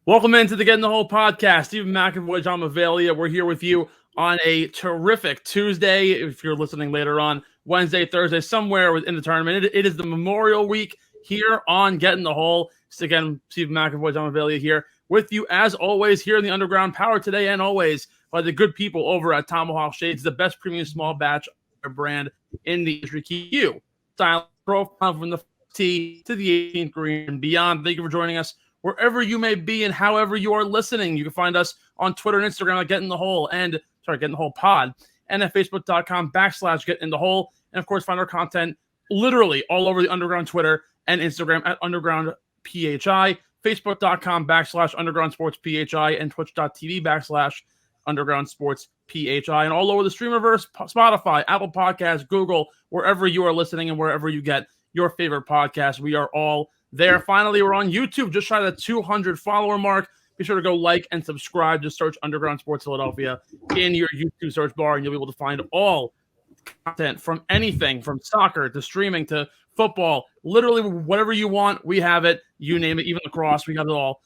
Welcome into the Get in the Hole podcast. Stephen McAvoy, John Mavallia. We're here with you on a terrific Tuesday. If you're listening later on Wednesday, Thursday, somewhere within the tournament, it is the Memorial Week here on Get in the Hole. So again, Stephen McAvoy, John Mavallia here with you as always here in the Underground, powered today and always by the good people over at Tomahawk Shades, the best premium small batch brand in the industry. Keep you style profile from the tee to the 18th green and beyond. Thank you for joining us wherever you may be and however you are listening. You can find us on Twitter and Instagram at Get in the Hole Get in the Hole Pod, and at Facebook.com/Get in the Hole. And of course, find our content literally all over the Underground Twitter and Instagram at Underground PHI, Facebook.com/Underground Sports PHI, and Twitch.tv/Underground Sports PHI, and all over the Streamerverse, Spotify, Apple Podcasts, Google, wherever you are listening and wherever you get your favorite podcast. We are all there. Finally, we're on YouTube, just shy of the 200 follower mark. Be sure to go like and subscribe. Just search Underground Sports Philadelphia in your YouTube search bar, and you'll be able to find all content from anything from soccer to streaming to football. Literally, whatever you want, we have it. You name it, even lacrosse, we got it all.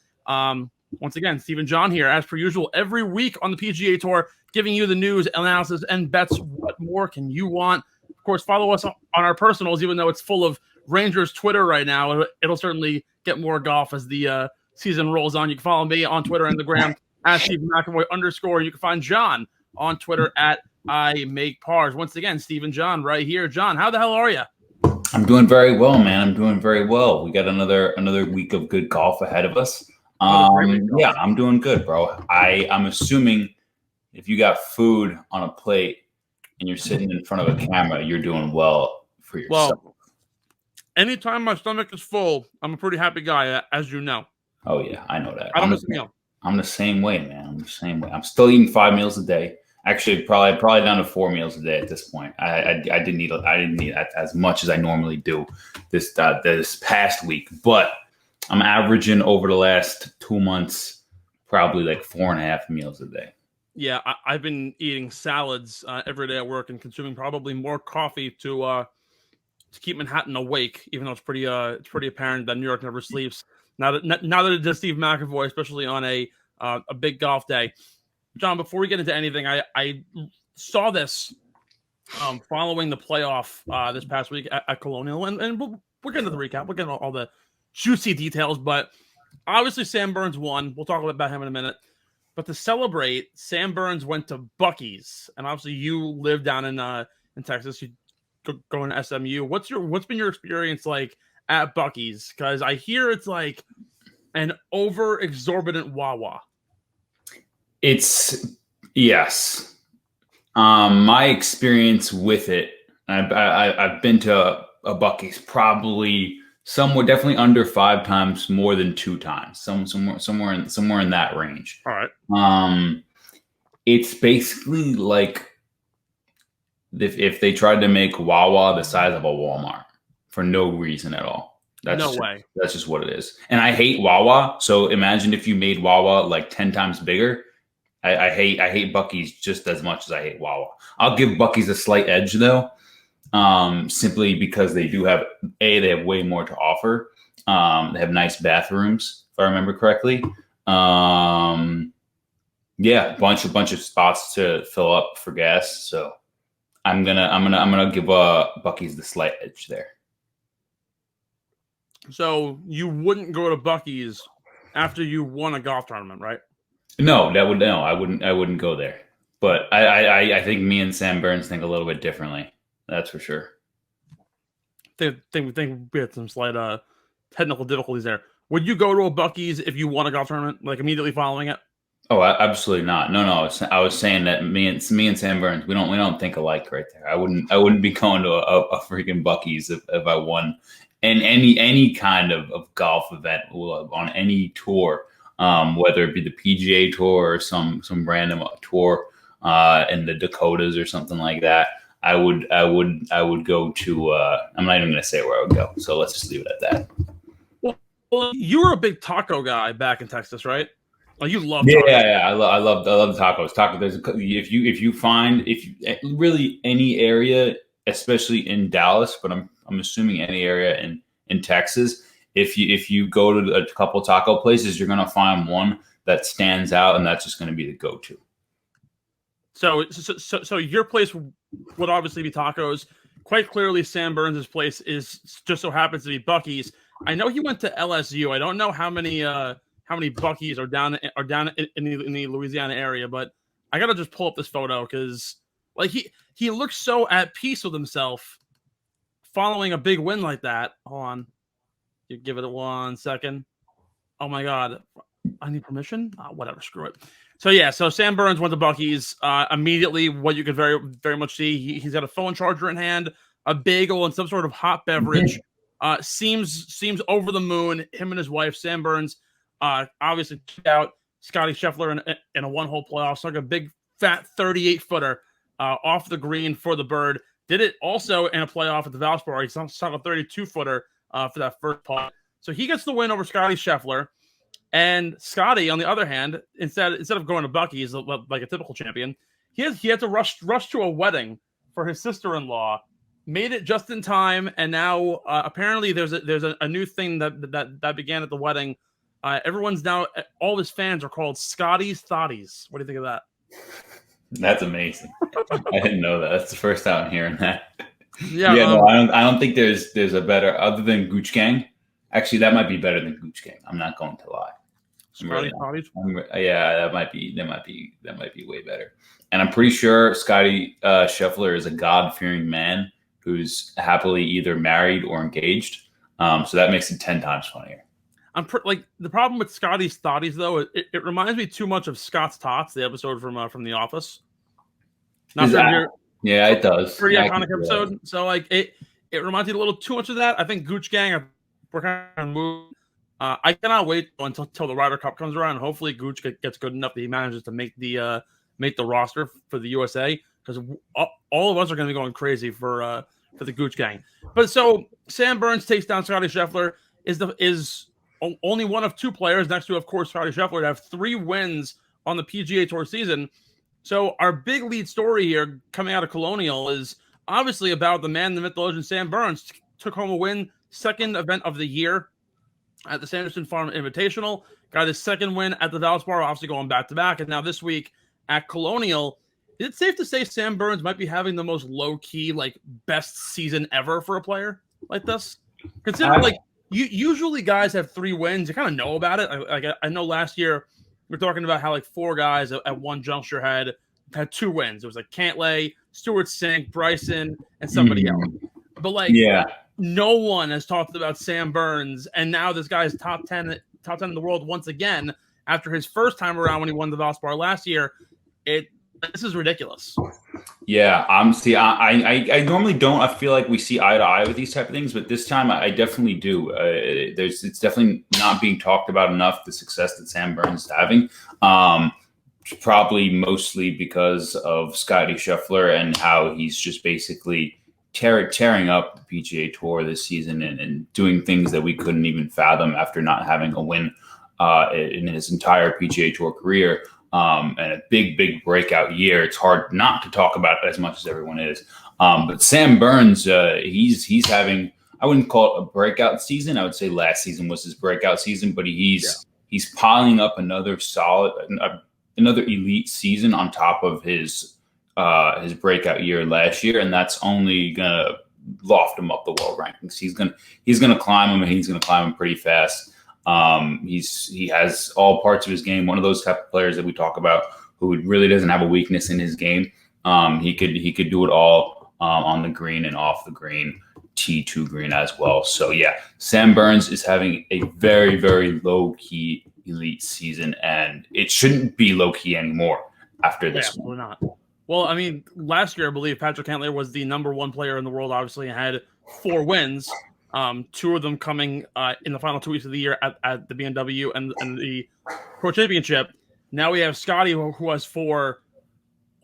Once again, Stephen John here, as per usual, every week on the PGA Tour, giving you the news, analysis, and bets. What more can you want? Of course, follow us on our personals, even though it's full of Rangers Twitter right now. It'll certainly get more golf as the season rolls on. You can follow me on Twitter and the gram at Stephen McAvoy _. You can find John on Twitter at I Make Pars. Once again, Stephen John right here. John, how the hell are you? I'm doing very well, man. I'm doing very well. We got another week of good golf ahead of us. Yeah, I'm doing good, bro. I'm assuming if you got food on a plate and you're sitting in front of a camera, you're doing well for yourself. Well, anytime my stomach is full, I'm a pretty happy guy, as you know. Oh, yeah, I know that. I don't miss a meal. I'm the same way, man. I'm the same way. I'm still eating 5 meals a day. Actually, probably down to 4 meals a day at this point. I didn't eat as much as I normally do this past week, but I'm averaging over the last 2 months probably like 4.5 meals a day. Yeah, I've been eating salads every day at work and consuming probably more coffee to keep Manhattan awake, even though it's pretty apparent that New York never sleeps. Now that it is Steve McAvoy, especially on a big golf day. John, before we get into anything, I saw this following the playoff this past week at Colonial, and we'll get into the recap. We'll get into all the juicy details, but obviously Sam Burns won. We'll talk about him in a minute. But to celebrate, Sam Burns went to Buc-ee's, and obviously you live down in Texas. You going to SMU. What's been your experience like at Buc-ee's? Because I hear it's like an over exorbitant Wawa. It's yes. My experience with it, I've been to a Buc-ee's probably definitely under 5 times, more than 2 times, somewhere in that range. All right. It's basically like if they tried to make Wawa the size of a Walmart for no reason at all. That's just what it is. And I hate Wawa. So imagine if you made Wawa like 10 times bigger. I hate Buc-ee's just as much as I hate Wawa. I'll give Buc-ee's a slight edge though, simply because they have way more to offer. They have nice bathrooms, if I remember correctly. Yeah, bunch of spots to fill up for gas. So I'm gonna give Buc-ee's the slight edge there. So you wouldn't go to Buc-ee's after you won a golf tournament, right? No, I wouldn't go there. But I think me and Sam Burns think a little bit differently. That's for sure. Think we had some slight technical difficulties there. Would you go to a Buc-ee's if you won a golf tournament, like immediately following it? Oh, absolutely not. No. I was saying that me and Sam Burns, we don't think alike right there. I wouldn't be going to a freaking Buc-ee's if I won in any kind of golf event on any tour, whether it be the PGA Tour or some random tour in the Dakotas or something like that. I would go to. I'm not even going to say where I would go. So let's just leave it at that. Well, you were a big taco guy back in Texas, right? Oh, you love tacos. Yeah. I love tacos. There's if you find really any area, especially in Dallas, but I'm assuming any area in Texas, if you go to a couple taco places, you're gonna find one that stands out, and that's just gonna be the go-to. So your place would obviously be tacos. Quite clearly, Sam Burns' place is just so happens to be Buc-ee's. I know he went to LSU. I don't know how many Buc-ee's are down in the Louisiana area, but I gotta just pull up this photo because like he looks so at peace with himself following a big win like that. Hold on, you give it 1 second. Oh my God, I need permission. Whatever, screw it. So Sam Burns went to Buc-ee's immediately. What you could very, very much see, he's got a phone charger in hand, a bagel, and some sort of hot beverage. Seems over the moon. Him and his wife, Sam Burns, obviously took out Scotty Scheffler in a one-hole playoff. So like a big, fat 38-footer off the green for the bird. Did it also in a playoff at the Valspar. He shot a 32-footer for that first putt. So he gets the win over Scotty Scheffler. And Scotty, on the other hand, instead of going to Buc-ee's like a typical champion, he had to rush to a wedding for his sister-in-law. Made it just in time, and now apparently there's a new thing that began at the wedding. Everyone's now, all his fans are called Scotty's Thotties. What do you think of that? That's amazing. I didn't know that. That's the first time I'm hearing that. Yeah, no, I don't think there's a better other than Gooch Gang. Actually, that might be better than Gooch Gang. I'm not going to lie. Scotty yeah, that might be way better. And I'm pretty sure Scotty Scheffler is a God-fearing man who's happily either married or engaged. So that makes it 10 times funnier. The problem with Scotty's Thotties though, it reminds me too much of Scott's Tots, the episode from The Office. Yeah, it does. Pretty iconic episode. So like it reminds me a little too much of that. I think Gooch Gang, we're kind of moved. I cannot wait until the Ryder Cup comes around. Hopefully, Gooch gets good enough that he manages to make the roster for the USA, because all of us are going to be going crazy for the Gooch Gang. But so Sam Burns takes down Scotty Scheffler, is only one of two players next to, of course, Scotty Scheffler to have 3 wins on the PGA Tour season. So our big lead story here coming out of Colonial is obviously about the man, the myth, the legend, Sam Burns. Took home a win, second event of the year at the Sanderson Farm Invitational. Got his second win at the Valspar, obviously going back-to-back. And now this week at Colonial, is it safe to say Sam Burns might be having the most low-key, like, best season ever for a player like this? Considering, usually guys have 3 wins. You kind of know about it. I know last year we were talking about how, 4 guys at one juncture had 2 wins. It was, Cantlay, Stewart Cink, Bryson, and somebody else. But, no one has talked about Sam Burns, and now this guy is top 10 in the world once again after his first time around when he won the Valspar last year. This is ridiculous. Yeah, I normally don't. I feel like we see eye to eye with these type of things, but this time I definitely do. It's definitely not being talked about enough, the success that Sam Burns is having. Probably mostly because of Scotty Scheffler and how he's just basically tearing up the PGA Tour this season and doing things that we couldn't even fathom after not having a win in his entire PGA Tour career, and a big breakout year. It's hard not to talk about it as much as everyone is. But Sam Burns, he's having, I wouldn't call it a breakout season. I would say last season was his breakout season, but he's piling up another elite season on top of his breakout year last year, and that's only gonna loft him up the world rankings. He's gonna climb him, and he's gonna climb him pretty fast. He has all parts of his game. One of those type of players that we talk about who really doesn't have a weakness in his game. He could do it all on the green and off the green, T2 green as well. So yeah, Sam Burns is having a very, very low key elite season, and it shouldn't be low key anymore after this one. We're not. Well, I mean, last year, I believe Patrick Cantlay was the number 1 player in the world, obviously, and had 4 wins, 2 of them coming in the final 2 weeks of the year at the BMW and the Pro Championship. Now we have Scotty, who has 4,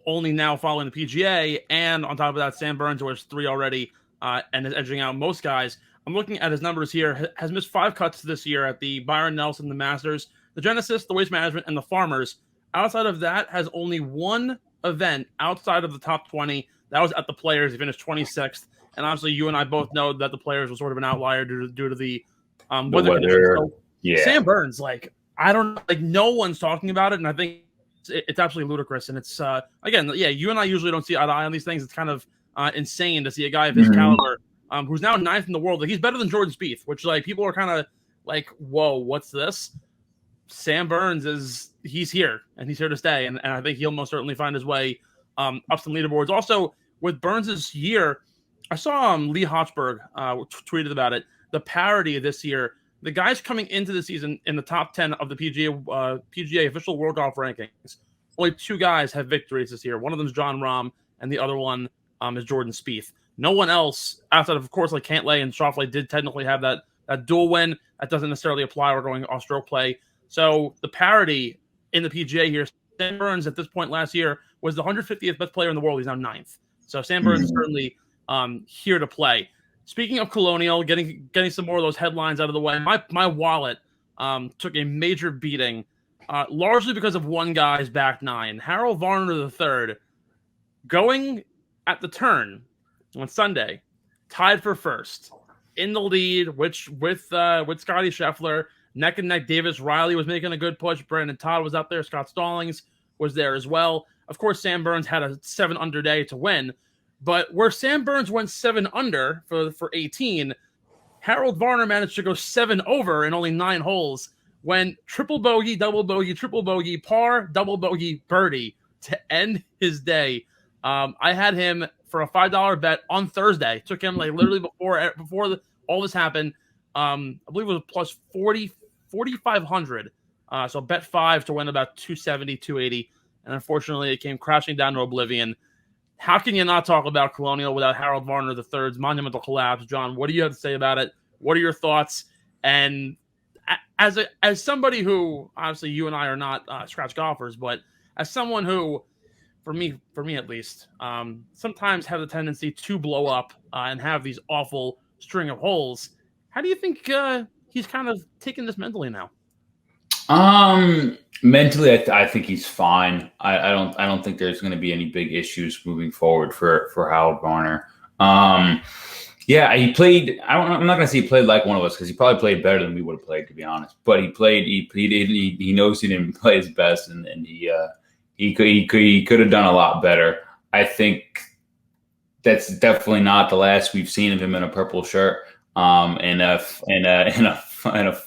only now following the PGA, and on top of that, Sam Burns, who has 3 already, and is edging out most guys. I'm looking at his numbers here. Has missed 5 cuts this year at the Byron Nelson, the Masters, the Genesis, the Waste Management, and the Farmers. Outside of that, has only 1 event outside of the top 20. That was at the Players. He finished 26th. And obviously, you and I both know that the Players was sort of an outlier due to the weather conditions. So yeah. Sam Burns, like, I don't like, no one's talking about it, and I think it's absolutely ludicrous. And it's again, yeah, you and I usually don't see eye to eye on these things. It's kind of insane to see a guy of his caliber, who's now 9th in the world. Like, he's better than Jordan Spieth, which, like, people are kind of like, whoa, what's this? Sam Burns he's here, and he's here to stay, and I think he'll most certainly find his way up some leaderboards. Also, with Burns' year, I saw Lee Hochberg tweeted about it. The parity this year, the guys coming into the season in the top 10 of the PGA official World Golf rankings, only 2 guys have victories this year. One of them is Jon Rahm, and the other one is Jordan Spieth. No one else, outside of course, like Cantlay and Schauffele, did technically have that dual win. That doesn't necessarily apply. We're going off-stroke play. So the parity in the PGA here, Sam Burns at this point last year was the 150th best player in the world. He's now 9th. So Sam Burns is certainly here to play. Speaking of Colonial, getting some more of those headlines out of the way, my wallet took a major beating, largely because of one guy's back 9. Harold Varner III, going at the turn on Sunday, tied for first in the lead, which with Scotty Scheffler, neck and neck. Davis Riley was making a good push. Brandon Todd was out there. Scott Stallings was there as well. Of course, Sam Burns had a 7-under day to win. But where Sam Burns went 7 under for 18, Harold Varner managed to go 7 over in only 9 holes, when triple bogey, double bogey, triple bogey, par, double bogey, birdie to end his day. I had him for a $5 bet on Thursday. Took him like literally before all this happened. I believe it was plus 4,500. So bet 5 to win about 270, 280. And unfortunately, it came crashing down to oblivion. How can you not talk about Colonial without Harold Varner III's monumental collapse? John, what do you have to say about it? What are your thoughts? And as somebody who, obviously you and I are not scratch golfers, but as someone who, for me at least, sometimes have the tendency to blow up and have these awful string of holes, how do you think he's kind of taking this mentally now? Mentally, I think he's fine. I don't think there's going to be any big issues moving forward for Harold Varner. Yeah, he played. I'm not going to say he played like one of us, because he probably played better than we would have played, to be honest. But he played. He knows he didn't play his best, and he could have done a lot better. I think that's definitely not the last we've seen of him in a purple shirt. In a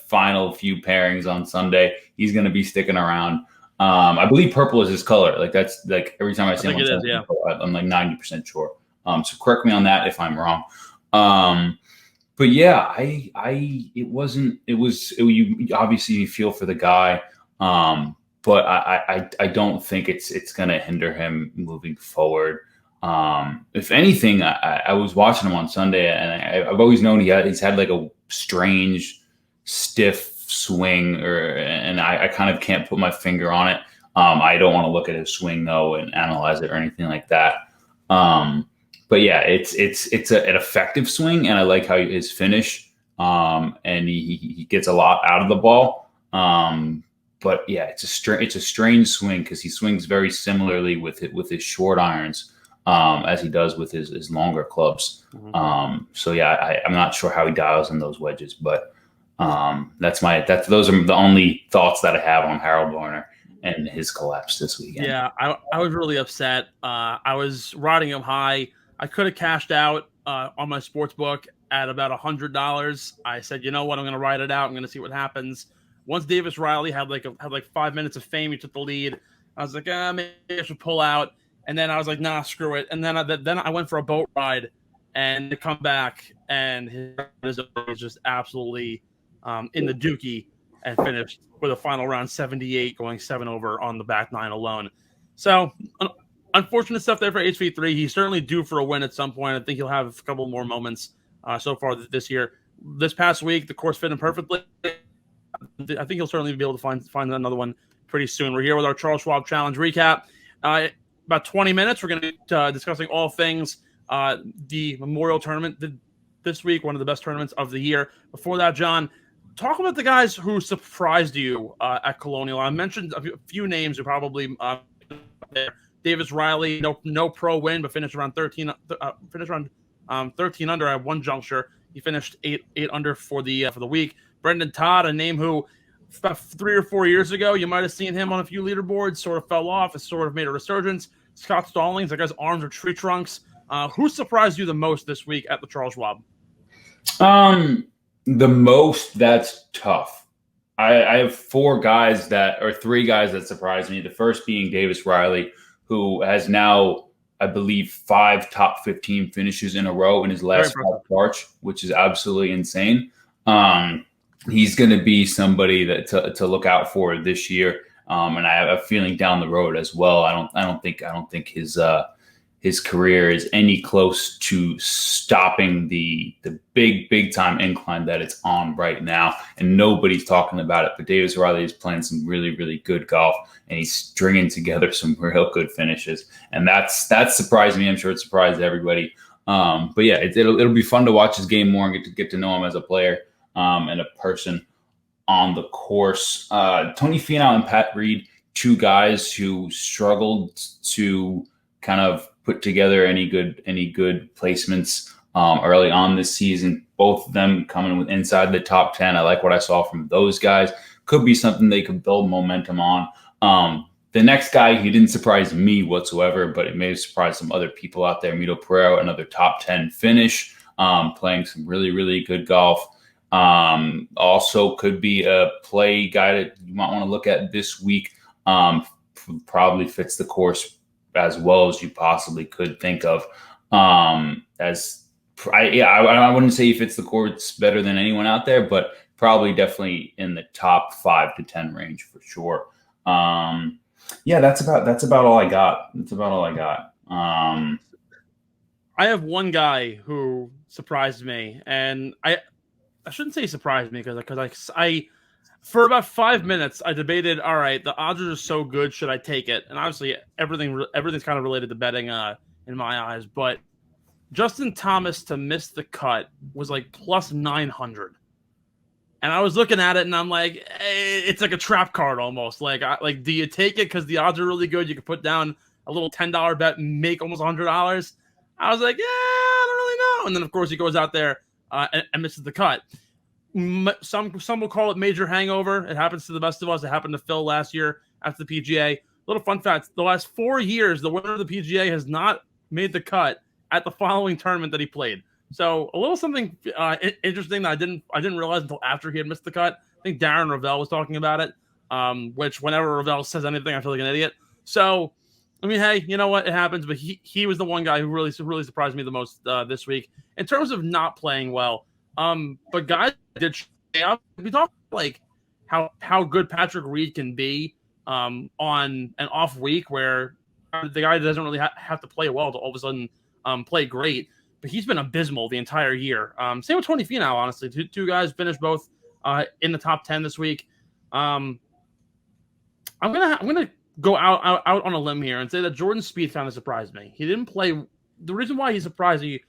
final few pairings on Sunday, he's going to be sticking around. I believe purple is his color. Like, that's like every time I see him on Sunday, I'm like 90% sure. So correct me on that if I'm wrong. But yeah, you obviously feel for the guy. But I don't think it's going to hinder him moving forward. If anything, I was watching him on Sunday, and I've always known he's had like a strange, stiff swing, and I kind of can't put my finger on it. I don't want to look at his swing though and analyze it or anything like that. But yeah, it's an effective swing, and I like how his finish. And he gets a lot out of the ball. But yeah, it's a strange swing, because he swings very similarly with his short irons. As he does with his longer clubs. So yeah, I'm not sure how he dials in those wedges, but those are the only thoughts that I have on Harold Varner and his collapse this weekend. Yeah, I was really upset. I was riding him high. I could have cashed out on my sports book at about $100. I said, you know what, I'm going to ride it out. I'm going to see what happens. Once Davis Riley had like 5 minutes of fame, he took the lead. I was like, maybe I should pull out. And then I was like, nah, screw it. And then I went for a boat ride, and to come back, and his was just absolutely in the dookie, and finished with a final round 78, going 7 over on the back 9 alone. So unfortunate stuff there for HV3. He's certainly due for a win at some point. I think he'll have a couple more moments so far this year. This past week, the course fit him perfectly. I think he'll certainly be able to find another one pretty soon. We're here with our Charles Schwab Challenge recap. About 20 minutes, we're going to be discussing all things the Memorial Tournament this week, one of the best tournaments of the year. Before that, John, talk about the guys who surprised you at Colonial. I mentioned a few names who probably there. Davis Riley, no pro win, but finished around 13 under at one juncture. He finished eight under for the week. Brendan Todd, a name who about 3 or 4 years ago you might have seen him on a few leaderboards, sort of fell off, has sort of made a resurgence. Scott Stallings, that guy's arms are tree trunks. Who surprised you the most this week at the Charles Schwab? The most, that's tough. I have 3 guys that surprised me. The first being Davis Riley, who has now, I believe, 5 top 15 finishes in a row in his last 5 starts, which is absolutely insane. He's going to be somebody that to look out for this year. And I have a feeling down the road as well. I don't think his career is any close to stopping the big time incline that it's on right now. And nobody's talking about it, but Davis Riley is playing some really, really good golf, and he's stringing together some real good finishes. And that's surprised me. I'm sure it surprised everybody. But yeah, it'll be fun to watch his game more and get to know him as a player and a person on the course. Tony Fenow and Pat Reed, 2 guys who struggled to kind of put together any good placements early on this season. Both of them coming with inside the top 10. I like what I saw from those guys. Could be something they could build momentum on. The next guy, he didn't surprise me whatsoever, but it may have surprised some other people out there. Mito Pereira, another top 10 finish, playing some really, really good golf. Also could be a play guy that you might want to look at this week. Probably fits the course as well as you possibly could think of. I wouldn't say he fits the course better than anyone out there, but probably definitely in the top 5 to 10 range for sure. That's about all I got. I have one guy who surprised me, and I shouldn't say surprised me because I for about 5 minutes I debated. All right, the odds are just so good. Should I take it? And obviously everything's kind of related to betting in my eyes. But Justin Thomas to miss the cut was like plus 900, and I was looking at it and I'm like, it's like a trap card almost. Like do you take it because the odds are really good? You can put down a little $10 bet and make almost $100. I was like, I don't really know. And then of course he goes out there and misses the cut. Some will call it major hangover. It happens to the best of us. It happened to Phil last year after the PGA. Little fun fact: the last 4 years, the winner of the PGA has not made the cut at the following tournament that he played. So a little something interesting that I didn't realize until after he had missed the cut. I think Darren Ravel was talking about it. Which whenever Ravel says anything, I feel like an idiot. So I mean, hey, you know what? It happens. But he was the one guy who really surprised me the most this week in terms of not playing well. But guys did stay up. We talked like how good Patrick Reed can be on an off week where the guy doesn't really have to play well to all of a sudden play great. But he's been abysmal the entire year. Same with Tony Fenow, honestly. Two guys finished both in the top 10 this week. I'm gonna go out on a limb here and say that Jordan Spieth kind of surprised me. He didn't play. The reason why he surprised me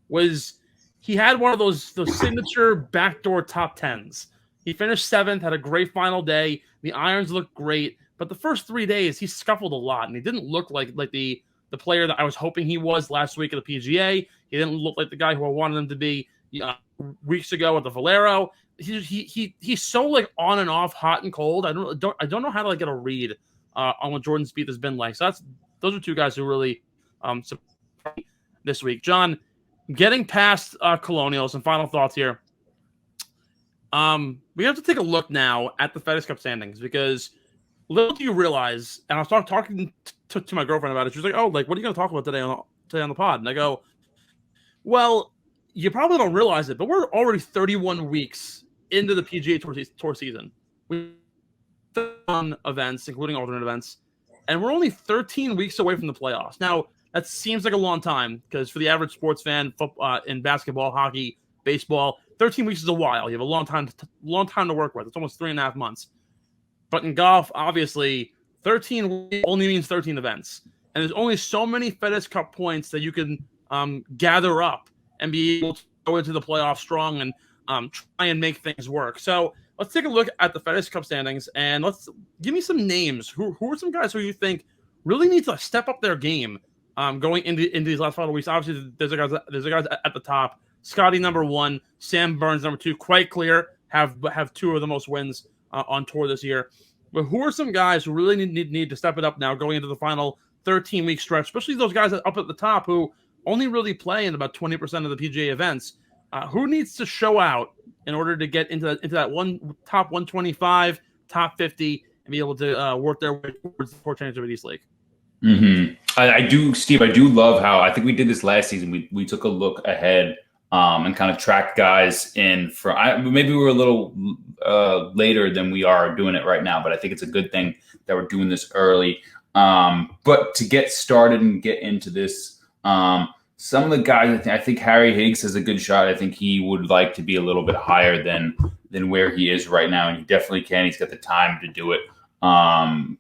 was he had one of those signature backdoor top 10s. He finished 7th, had a great final day. The irons looked great, but the first 3 days he scuffled a lot, and he didn't look like the player that I was hoping he was last week at the PGA. He didn't look like the guy who I wanted him to be weeks ago at the Valero. He's so like on and off, hot and cold. I don't know how to like get a read on what Jordan Spieth has been like. So those are 2 guys who really surprised me this week. John, getting past Colonial, some final thoughts here. We have to take a look now at the Fedex Cup standings because little do you realize, and I was talking to my girlfriend about it. She was like, "Oh, like what are you going to talk about today on the pod?" And I go, "Well, you probably don't realize it, but we're already 31 weeks into the PGA Tour season. We've done events, including alternate events, and we're only 13 weeks away from the playoffs. Now, that seems like a long time because for the average sports fan in basketball, hockey, baseball, 13 weeks is a while. You have a long time to work with. It's almost 3.5 months. But in golf, obviously, 13 only means 13 events. And there's only so many FedEx Cup points that you can gather up and be able to go into the playoffs strong and try and make things work. So let's take a look at the FedEx Cup standings and let's give me some names. Who are some guys who you think really need to step up their game going into these last 5 weeks? Obviously, there's a guys at the top. Scotty number 1, Sam Burns number 2, quite clear. Have 2 of the most wins on tour this year. But who are some guys who really need to step it up now going into the final 13-week stretch, especially those guys up at the top who only really play in about 20% of the PGA events? Who needs to show out in order to get into that top 125, top 50, and be able to work their way towards the Tour Championship of East Lake? Mm-hmm. I do, Steve. I do love how I think we did this last season. We took a look ahead and kind of tracked guys in from. Maybe we were a little later than we are doing it right now, but I think it's a good thing that we're doing this early. But to get started and get into this, some of the guys, I think Harry Higgs has a good shot. I think he would like to be a little bit higher than where he is right now, and he definitely can. He's got the time to do it.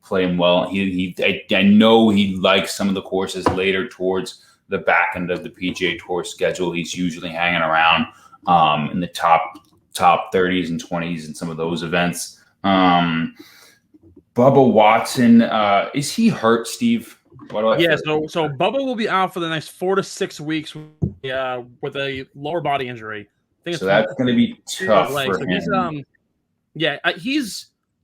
Playing well. I know he likes some of the courses later towards the back end of the PGA Tour schedule. He's usually hanging around in the top 30s and 20s in some of those events. Bubba Watson, is he hurt, Steve? So Bubba will be out for the next 4 to 6 weeks with a lower body injury. So that's going to be tough for him.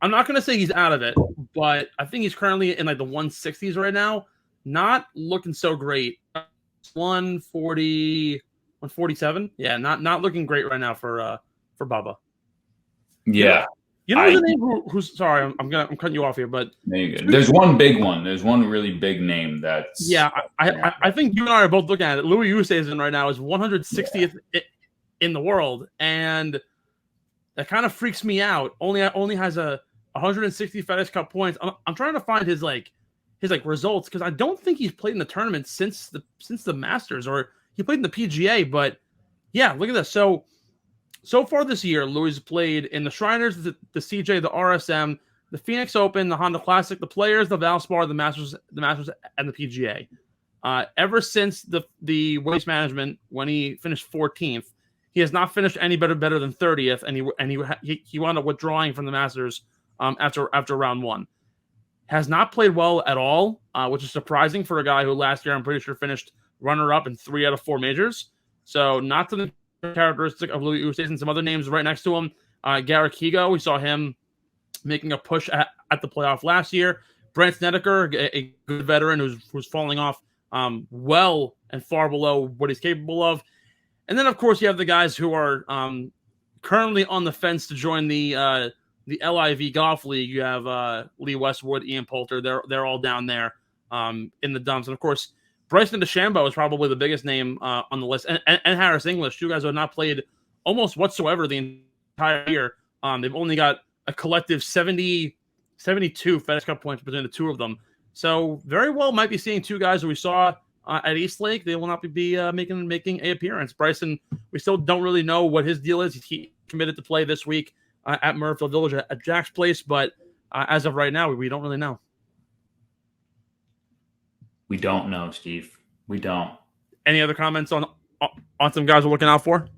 I'm not going to say he's out of it, but I think he's currently in like the 160s right now. Not looking so great. 140, 147. Yeah, not looking great right now for Bubba. Yeah. You know the name who's sorry, I'm cutting you off here, but there's one big one. There's one really big name that's I think you and I are both looking at it. Louis Oosthuizen right now is 160th in the world, and that kind of freaks me out. Only has a 160 FedEx Cup points. I'm trying to find his results because I don't think he's played in the tournament since the Masters, or he played in the PGA. But yeah, look at this. So far this year, Louis played in the Shriners, the CJ, the RSM, the Phoenix Open, the Honda Classic, the Players, the Valspar, the Masters, and the PGA. Ever since the Waste Management, when he finished 14th, he has not finished any better than 30th, and he wound up withdrawing from the Masters after round 1. Has not played well at all, which is surprising for a guy who last year I'm pretty sure finished runner-up in 3 out of 4 majors. So not to the characteristic of Louis Oosthuizen. Some other names right next to him. Garrick Higo, we saw him making a push at the playoff last year. Brent Snedeker, a good veteran who's falling off well and far below what he's capable of. And then, of course, you have the guys who are currently on the fence to join the LIV Golf League. You have Lee Westwood, Ian Poulter. They're all down there in the dumps. And, of course, Bryson DeChambeau is probably the biggest name on the list. And Harris English, 2 guys who have not played almost whatsoever the entire year. They've only got a collective 72 FedEx Cup points between the 2 of them. So very well might be seeing 2 guys who we saw at East Lake. They will not be making a appearance. Bryson, we still don't really know what his deal is. He committed to play this week at Murrayfield Village at Jack's place, but as of right now, we don't really know. We don't know, Steve. We don't. Any other comments on some guys we're looking out for?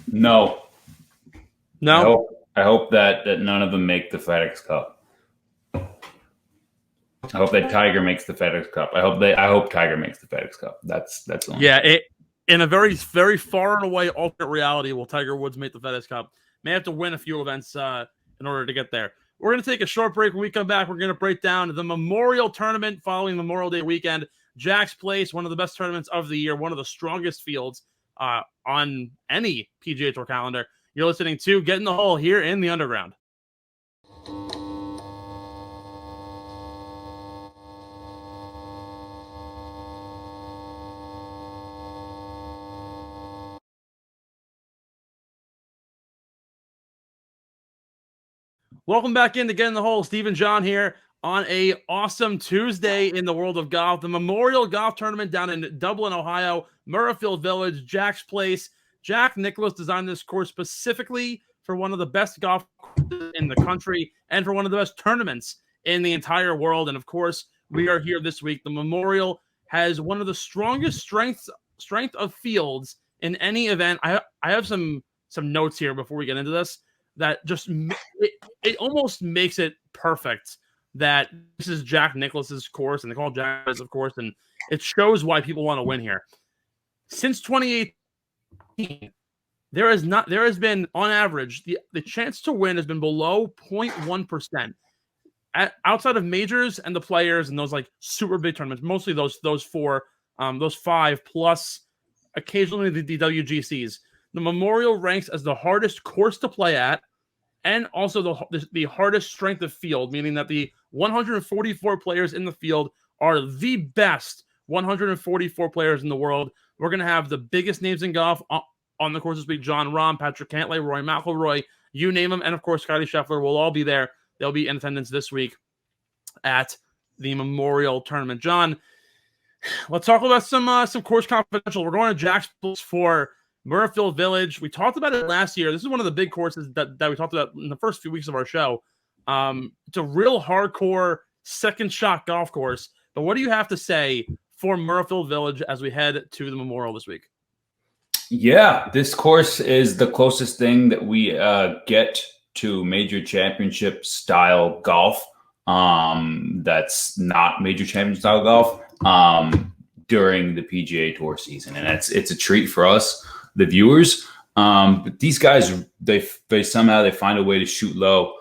No. No. I hope that none of them make the FedEx Cup. I hope that Tiger makes the FedEx Cup. I hope Tiger makes the FedEx Cup. That's the only. Yeah. In a very, very far and away alternate reality, will Tiger Woods make the FedEx Cup? May have to win a few events in order to get there. We're going to take a short break. When we come back, we're going to break down the Memorial Tournament following Memorial Day weekend. Jack's Place, one of the best tournaments of the year, one of the strongest fields on any PGA Tour calendar. You're listening to Get in the Hole here in the Underground. Welcome back in to Get in the Hole. Steve and John here on a awesome Tuesday in the world of golf. The Memorial Golf Tournament down in Dublin, Ohio, Murrayfield Village, Jack's Place. Jack Nicklaus designed this course specifically for one of the best golf courses in the country and for one of the best tournaments in the entire world. And of course, we are here this week. The Memorial has one of the strongest strength of fields in any event. I have some notes here before we get into this that just it almost makes it perfect that this is Jack Nicklaus's course, and they call it Jack's, of course, and it shows why people want to win here. Since 2018, there has been on average the chance to win has been below 0.1%. Outside of majors and the players and those like super big tournaments, mostly those four, those five plus occasionally the WGCs. The Memorial ranks as the hardest course to play at, and also the hardest strength of field, meaning that the 144 players in the field are the best 144 players in the world. We're going to have the biggest names in golf on the course this week: John Rahm, Patrick Cantlay, Rory McIlroy, you name them, and of course Scottie Scheffler will all be there. They'll be in attendance this week at the Memorial Tournament. John, let's talk about some course confidential. We're going to Jacksonville for Murrayfield Village. We talked about it last year. This is one of the big courses that we talked about in the first few weeks of our show. It's a real hardcore second shot golf course. But what do you have to say for Murrayfield Village as we head to the Memorial this week? Yeah, this course is the closest thing that we get to major championship style golf. That's not major championship style golf during the PGA Tour season, and it's a treat for us, the viewers. But these guys, they somehow find a way to shoot low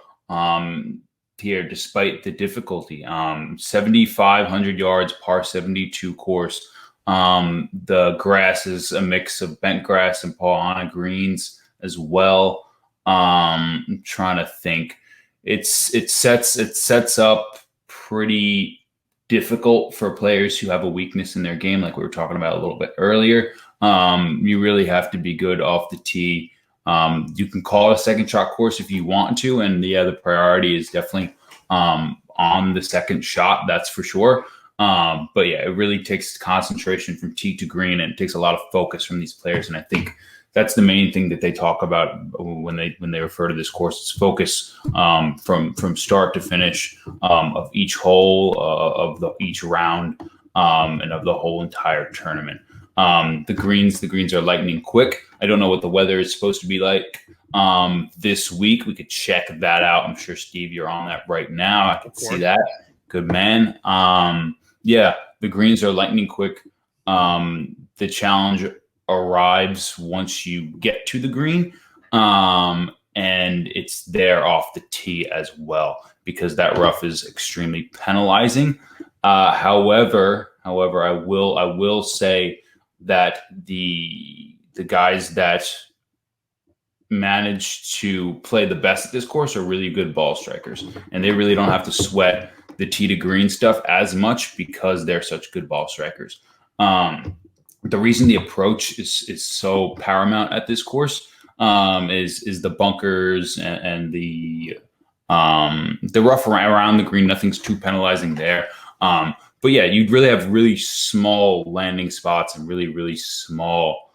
here despite the difficulty. 7,500 yards, par 72 course. The grass is a mix of bent grass and Paul greens as well. I'm trying to think. It sets up pretty difficult for players who have a weakness in their game, like we were talking about a little bit earlier. You really have to be good off the tee. You can call it a second shot course if you want to, and the priority is definitely on the second shot, that's for sure. But yeah, it really takes concentration from tee to green, and it takes a lot of focus from these players. And I think that's the main thing that they talk about when they refer to this course. It's focus from start to finish of each hole, of each round, and of the whole entire tournament. The greens are lightning quick. I don't know what the weather is supposed to be like this week. We could check that out. I'm sure, Steve, you're on that right now. I can see that. Good man. Yeah, the greens are lightning quick. The challenge arrives once you get to the green, and it's there off the tee as well, because that rough is extremely penalizing. However, I will say that the guys that manage to play the best at this course are really good ball strikers, and they really don't have to sweat the tee to green stuff as much because they're such good ball strikers. The reason the approach is so paramount at this course is the bunkers and the rough around the green. Nothing's too penalizing there. But yeah, you'd really have really small landing spots and really, really small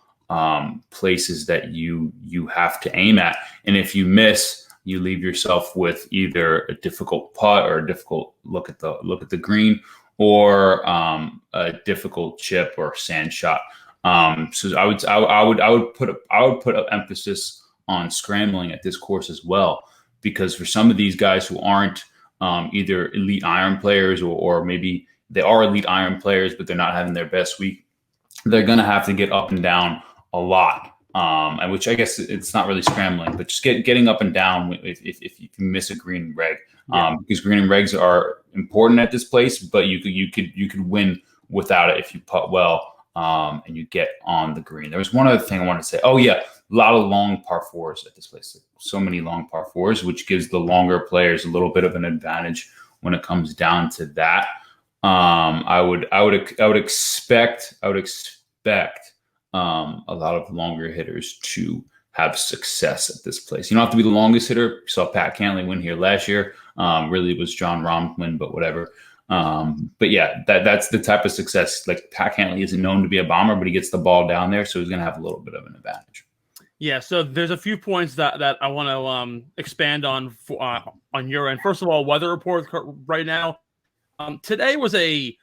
places that you have to aim at. And if you miss, you leave yourself with either a difficult putt or a difficult look at the green, or a difficult chip or sand shot. So I would put an emphasis on scrambling at this course as well, because for some of these guys who aren't either elite iron players or maybe they are elite iron players but they're not having their best week, they're going to have to get up and down a lot. And which I guess it's not really scrambling, but just getting up and down if you can miss a green reg, because green and regs are important at this place, but you could win without it if you putt well and you get on the green. There was one other thing I wanted to say. Oh yeah, a lot of long par fours at this place. So many long par fours, which gives the longer players a little bit of an advantage when it comes down to that. I would expect a lot of longer hitters to have success at this place. You don't have to be the longest hitter. We saw Pat Cantlay win here last year. Really it was John Rahm win, but whatever. But yeah, that's the type of success. Like, Pat Cantlay isn't known to be a bomber, but he gets the ball down there, so he's going to have a little bit of an advantage. Yeah, so there's a few points that I want to expand on your end. First of all, weather report right now. Today was a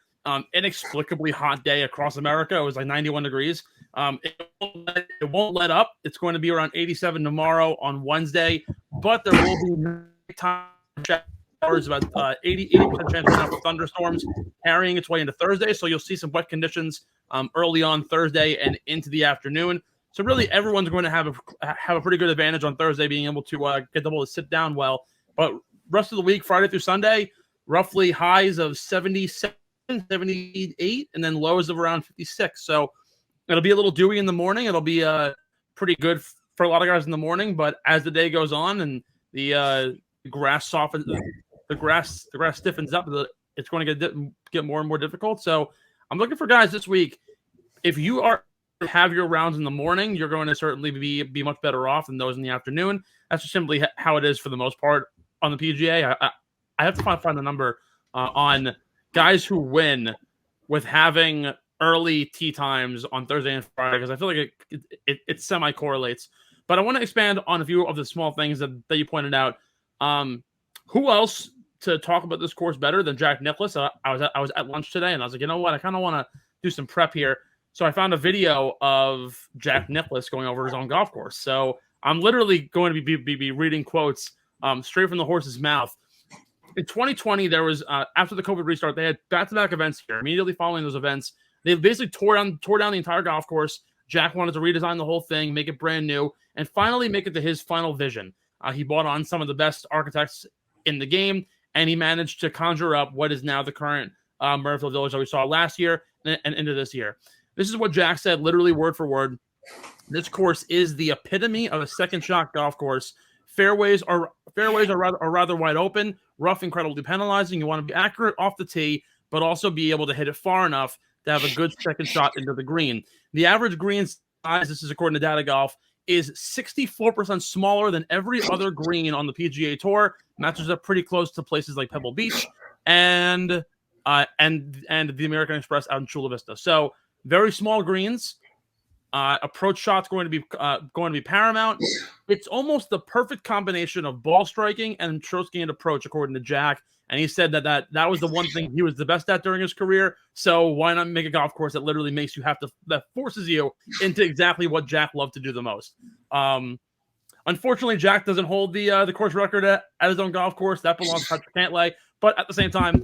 inexplicably hot day across America. It was like 91 degrees. It won't let up. It's going to be around 87 tomorrow on Wednesday, but there will be nighttime showers, about 80% chance of thunderstorms carrying its way into Thursday. So you'll see some wet conditions early on Thursday and into the afternoon. So really, everyone's going to have a pretty good advantage on Thursday, being able to get the ball to sit down well. But rest of the week, Friday through Sunday, roughly highs of 77, 78, and then lows of around 56. So it'll be a little dewy in the morning. It'll be pretty good for a lot of guys in the morning. But as the day goes on and the grass softens, the grass stiffens up, it's going to get more and more difficult. So I'm looking for guys this week. If you have your rounds in the morning, you're going to certainly be much better off than those in the afternoon. That's just simply how it is for the most part on the PGA. I have to find the number on guys who win with having early tee times on Thursday and Friday, because I feel like it semi-correlates. But I want to expand on a few of the small things that you pointed out. Who else to talk about this course better than Jack Nicklaus? I was at lunch today, and I was like, you know what? I kind of want to do some prep here. So I found a video of Jack Nicklaus going over his own golf course. So I'm literally going to be reading quotes straight from the horse's mouth. In 2020, there was after the COVID restart, they had back-to-back events here. Immediately following those events, they basically tore down the entire golf course. Jack wanted to redesign the whole thing, make it brand new, and finally make it to his final vision. He brought on some of the best architects in the game, and he managed to conjure up what is now the current Murrayfield Village that we saw last year and into this year. This is what Jack said, literally word for word. This course is the epitome of a second shot golf course. Fairways are rather wide open, rough incredibly penalizing. You want to be accurate off the tee, but also be able to hit it far enough to have a good second shot into the green. The average green size, this is according to Data Golf, is 64% smaller than every other green on the PGA Tour. Matches up pretty close to places like Pebble Beach and the American Express out in Chula Vista. So very small greens. Approach shots going to be paramount. It's almost the perfect combination of ball striking and stroke gained approach, according to Jack. And he said that was the one thing he was the best at during his career. So why not make a golf course that literally makes you that forces you into exactly what Jack loved to do the most. Unfortunately, Jack doesn't hold the course record at his own golf course. That belongs to Patrick Cantlay. But at the same time,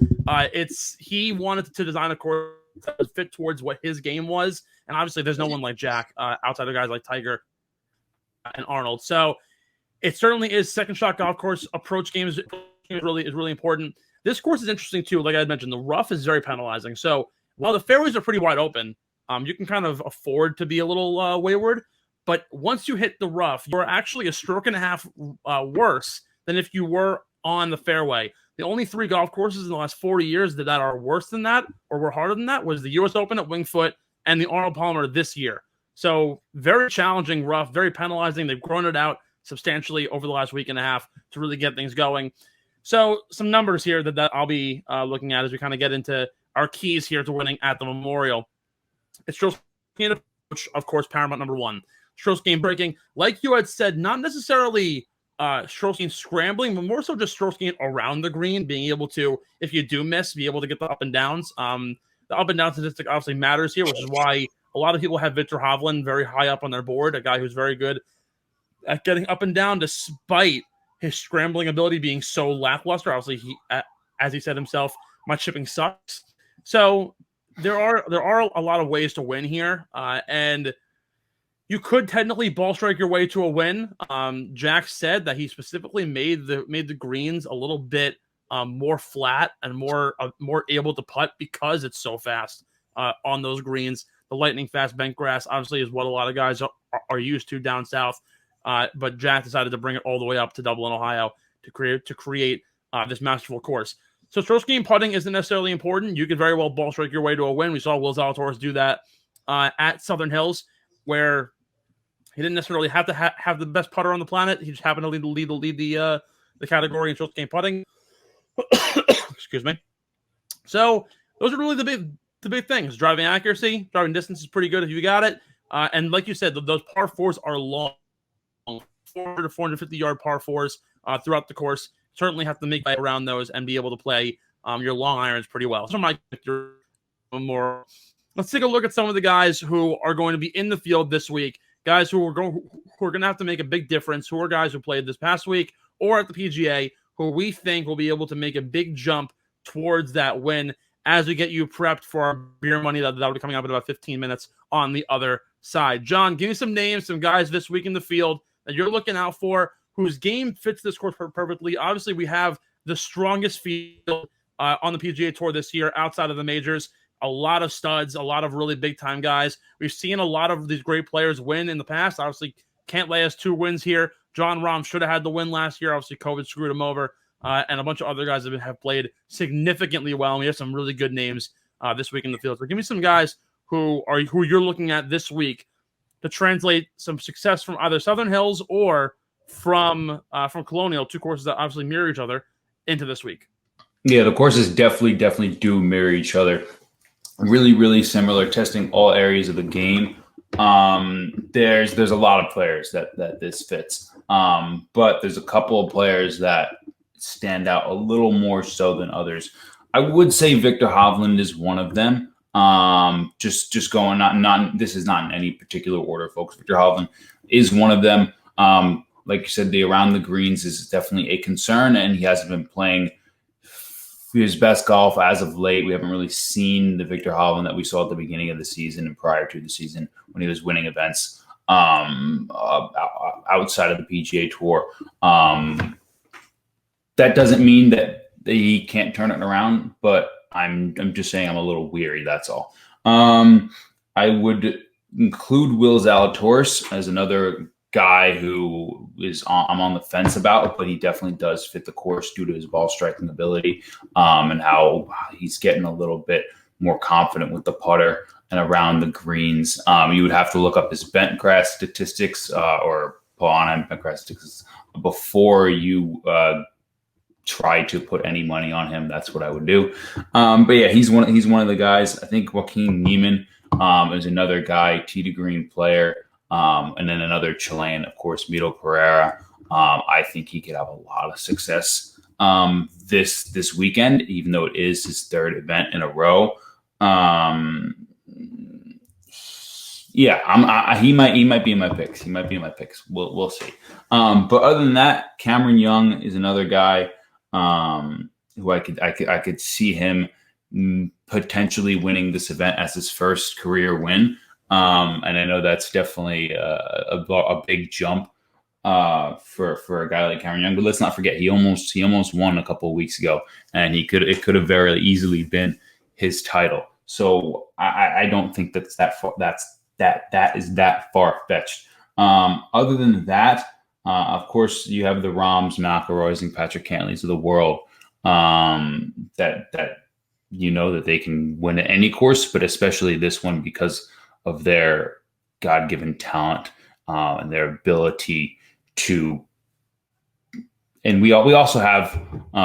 he wanted to design a course that would fit towards what his game was. And obviously, there's no one like Jack outside of guys like Tiger and Arnold. So it certainly is second shot golf course. Approach game is really important. This course is interesting too. Like I mentioned, the rough is very penalizing. So while the fairways are pretty wide open, you can kind of afford to be a little wayward. But once you hit the rough, you're actually a stroke and a half worse than if you were on the fairway. The only 3 golf courses in the last 40 years that are worse than that or were harder than that was the U.S. Open at Winged Foot and the Arnold Palmer this year. So very challenging rough, very penalizing. They've grown it out substantially over the last week and a half to really get things going. So some numbers here that I'll be looking at as we kind of get into our keys here to winning at the Memorial. It's stroke gain approach, of course, paramount number 1. Stroke gain breaking, like you had said, not necessarily stroke gain scrambling, but more so just stroke gain around the green, being able to, if you do miss, be able to get the up and downs. The up and down statistic obviously matters here, which is why a lot of people have Victor Hovland very high up on their board, a guy who's very good at getting up and down despite his scrambling ability being so lackluster. Obviously, as he said himself, my chipping sucks. So there are a lot of ways to win here, and you could technically ball strike your way to a win. Jack said that he specifically made the greens a little bit more flat and more able to putt because it's so fast on those greens. The lightning fast bent grass obviously is what a lot of guys are used to down south. But Jack decided to bring it all the way up to Dublin, Ohio to create this masterful course. So stroke gain putting isn't necessarily important. You could very well ball strike your way to a win. We saw Will Zalatoris do that at Southern Hills, where he didn't necessarily have to have the best putter on the planet. He just happened to lead the category in stroke gain putting. Excuse me. So those are really the big things. Driving accuracy, driving distance is pretty good if you got it. And like you said, those par 4s are long. 400 to 450 yard par 4s throughout the course. Certainly have to make way around those and be able to play your long irons pretty well. So more. Let's take a look at some of the guys who are going to be in the field this week. Guys who are going to have to make a big difference. Who are guys who played this past week or at the PGA, who we think will be able to make a big jump towards that win as we get you prepped for our beer money that will be coming up in about 15 minutes on the other side. John, give me some names, some guys this week in the field that you're looking out for, whose game fits this course perfectly. Obviously, we have the strongest field on the PGA Tour this year outside of the majors. A lot of studs, a lot of really big-time guys. We've seen a lot of these great players win in the past. Obviously, Cantlay has 2 wins here. Jon Rahm should have had the win last year. Obviously, COVID screwed him over. And a bunch of other guys have played significantly well. And we have some really good names this week in the field. So give me some guys who you're looking at this week to translate some success from either Southern Hills or from Colonial, 2 courses that obviously mirror each other, into this week. Yeah, the courses definitely do mirror each other. Really, really similar, testing all areas of the game. There's a lot of players that this fits. But there's a couple of players that stand out a little more so than others. I would say Victor Hovland is one of them. Just going not this is not in any particular order, folks. Victor Hovland is one of them. Like you said, the around the greens is definitely a concern, and he hasn't been playing his best golf as of late. We haven't really seen the Victor Hovland that we saw at the beginning of the season and prior to the season when he was winning events outside of the PGA Tour. That doesn't mean that he can't turn it around, but I'm just saying I'm a little weary. That's all. I would include Will Zalatoris as another guy who I'm on the fence about, but he definitely does fit the course due to his ball striking ability and how he's getting a little bit more confident with the putter and around the greens. You would have to look up his bent grass statistics or pull on bent grass statistics before you try to put any money on him. That's what I would do. But yeah, he's one of the guys. I think Joaquin Niemann is another guy, tee to green player. And then another Chilean, of course, Mito Pereira. I think he could have a lot of success this weekend, even though it is his 3rd event in a row. Yeah, he might be in my picks. He might be in my picks. We'll see. But other than that, Cameron Young is another guy who I could see him potentially winning this event as his first career win. And I know that's definitely a big jump for a guy like Cameron Young. But let's not forget he almost won a couple of weeks ago, and it could have very easily been his title. So I don't think that is that far fetched. Other than that, of course, you have the Rahms, McIlroys, and Patrick Cantlays of the world that you know that they can win at any course, but especially this one because of their God-given talent and their ability to. And we also have.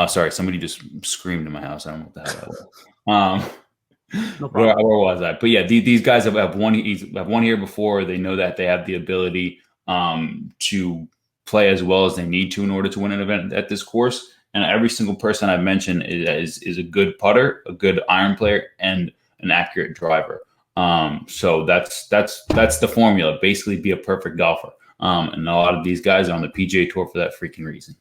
Sorry, somebody just screamed in my house. I don't know what the hell that was. No problem. Where was I? But yeah, these guys have won here before. They know that they have the ability to play as well as they need to in order to win an event at this course. And every single person I've mentioned is a good putter, a good iron player, and an accurate driver. So that's the formula. Basically, be a perfect golfer. And a lot of these guys are on the PGA Tour for that freaking reason.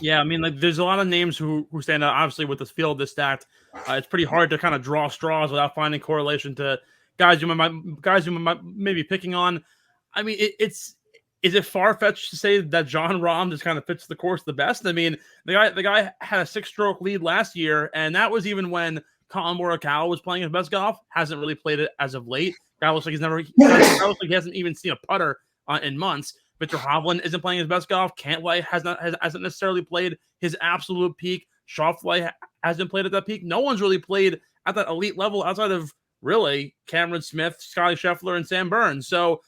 Yeah, I mean, like, there's a lot of names who stand out. Obviously, with this field this stacked, it's pretty hard to kind of draw straws without finding correlation to guys you might maybe picking on. I mean, is it far-fetched to say that Jon Rahm just kind of fits the course the best? I mean, the guy had a 6-stroke lead last year, and that was even when Colin Morikawa was playing his best golf. Hasn't really played it as of late. Guy looks like he hasn't even seen a putter in months. Victor Hovland isn't playing his best golf. Cantlay hasn't necessarily played his absolute peak. Schauffele hasn't played at that peak. No one's really played at that elite level outside of really Cameron Smith, Scotty Scheffler, and Sam Burns. So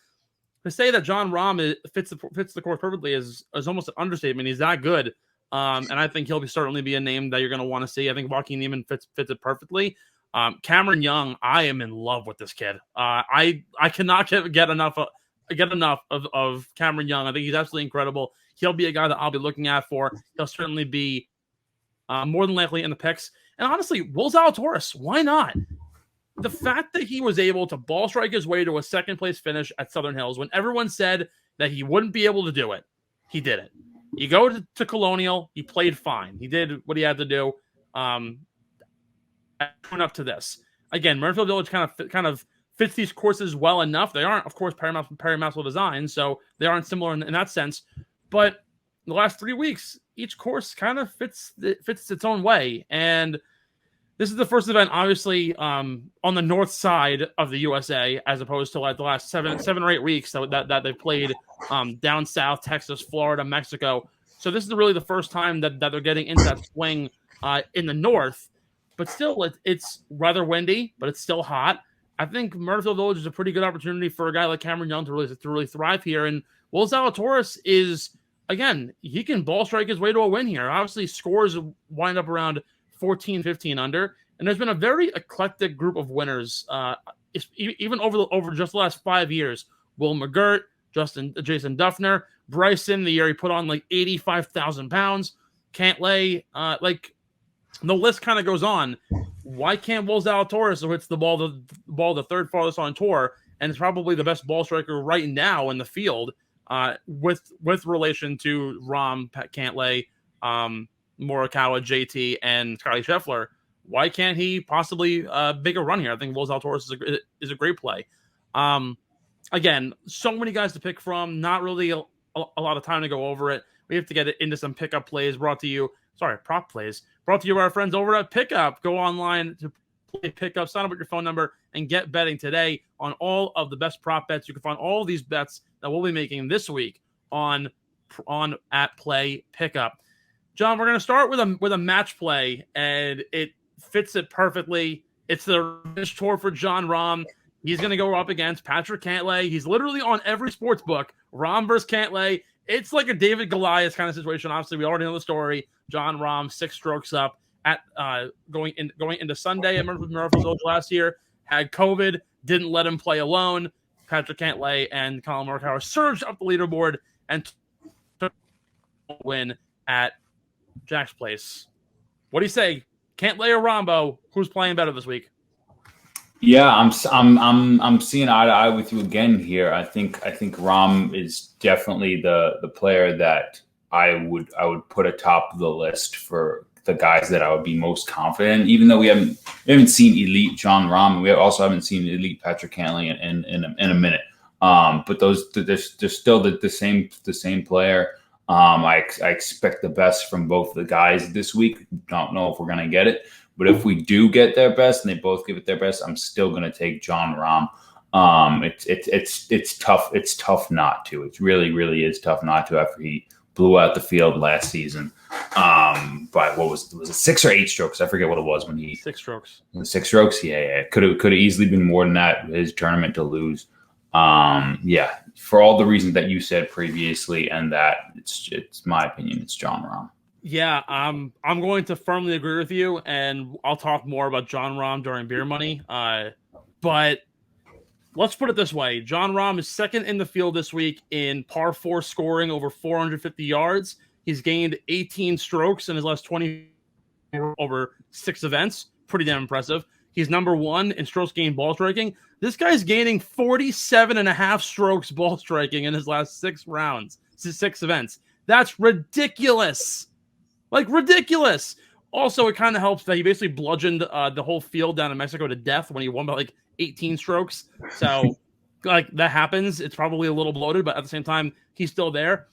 to say that Jon Rahm fits the course perfectly is almost an understatement. He's that good. And I think he'll certainly be a name that you're going to want to see. I think Joaquin Niemann fits it perfectly. Cameron Young, I am in love with this kid. I cannot get enough of Cameron Young. I think he's absolutely incredible. He'll be a guy that I'll be looking at for. He'll certainly be more than likely in the picks. And honestly, Will Zalatoris, why not? The fact that he was able to ball strike his way to a second-place finish at Southern Hills when everyone said that he wouldn't be able to do it, he did it. You go to Colonial, he played fine. He did what he had to do. Up to this. Again, Murrayfield Village kind of fits these courses well enough. They aren't, of course, Perry-Maxwell designs, so they aren't similar in that sense. But the last 3 weeks, each course kind of fits its own way. And this is the first event, obviously, on the north side of the USA, as opposed to like the last seven or 8 weeks that they've played down south, Texas, Florida, Mexico. So this is really the first time that they're getting into that swing in the north. But still, it's rather windy, but it's still hot. I think Murrayfield Village is a pretty good opportunity for a guy like Cameron Young to really thrive here. And Will Zalatoris is, again, he can ball strike his way to a win here. Obviously, scores wind up around 14, 15 under. And there's been a very eclectic group of winners, even over just the last 5 years. Will McGirt, Jason Duffner, Bryson, the year he put on like 85,000 pounds. Cantlay, the list kind of goes on. Why can't Will Zalatoris, who hits the ball the third farthest on tour, and is probably the best ball striker right now in the field, with relation to Rahm, Cantlay, Morikawa, JT, and Scottie Scheffler? Why can't he possibly make a run here? I think Will Zalatoris is a great play. Again, so many guys to pick from. Not really a lot of time to go over it. We have to get into some pickup plays prop plays brought to you by our friends over at Pickup. Go online to play Pickup, sign up with your phone number, and get betting today on all of the best prop bets. You can find all of these bets that we'll be making this week on at Play Pickup. John, we're going to start with a match play, and it fits it perfectly. It's the revenge tour for Jon Rahm. He's going to go up against Patrick Cantlay. He's literally on every sports book. Rahm versus Cantlay. It's like a David Goliath kind of situation. Obviously, we already know the story. Jon Rahm 6 strokes up at going into Sunday at Murrayfield Village last year. Had COVID, didn't let him play alone. Patrick Cantlay and Colin Morikawa surged up the leaderboard and took a win at Jack's Place. What do you say, Cantlay or Rombo? Who's playing better this week? Yeah, I'm seeing eye to eye with you again here. I think Rahm is definitely the player that I would put atop the list for the guys that I would be most confident in, even though we haven't seen elite Jon Rahm. We also haven't seen elite Patrick Cantlay in a minute. But they're still the same player. I expect the best from both the guys this week. Don't know if we're gonna get it, but if we do get their best and they both give it their best, I'm still gonna take Jon Rahm. It's tough. It's tough not to. It really is tough not to after he blew out the field last season. But what was it 6 or 8 strokes? I forget what it was when he 6 strokes. 6 strokes. Yeah. Could have easily been more than that. His tournament to lose. For all the reasons that you said previously, and that it's my opinion, it's Jon Rahm. Yeah, I'm going to firmly agree with you, and I'll talk more about Jon Rahm during Beer Money. But let's put it this way. Jon Rahm is second in the field this week in par 4 scoring over 450 yards. He's gained 18 strokes in his last 20 over 6 events. Pretty damn impressive. He's number 1 in strokes gained ball striking. This guy's gaining 47.5 strokes ball striking in his last 6 events. That's ridiculous. Ridiculous. Also, it kind of helps that he basically bludgeoned the whole field down in Mexico to death when he won by 18 strokes. So, that happens. It's probably a little bloated, but at the same time, he's still there.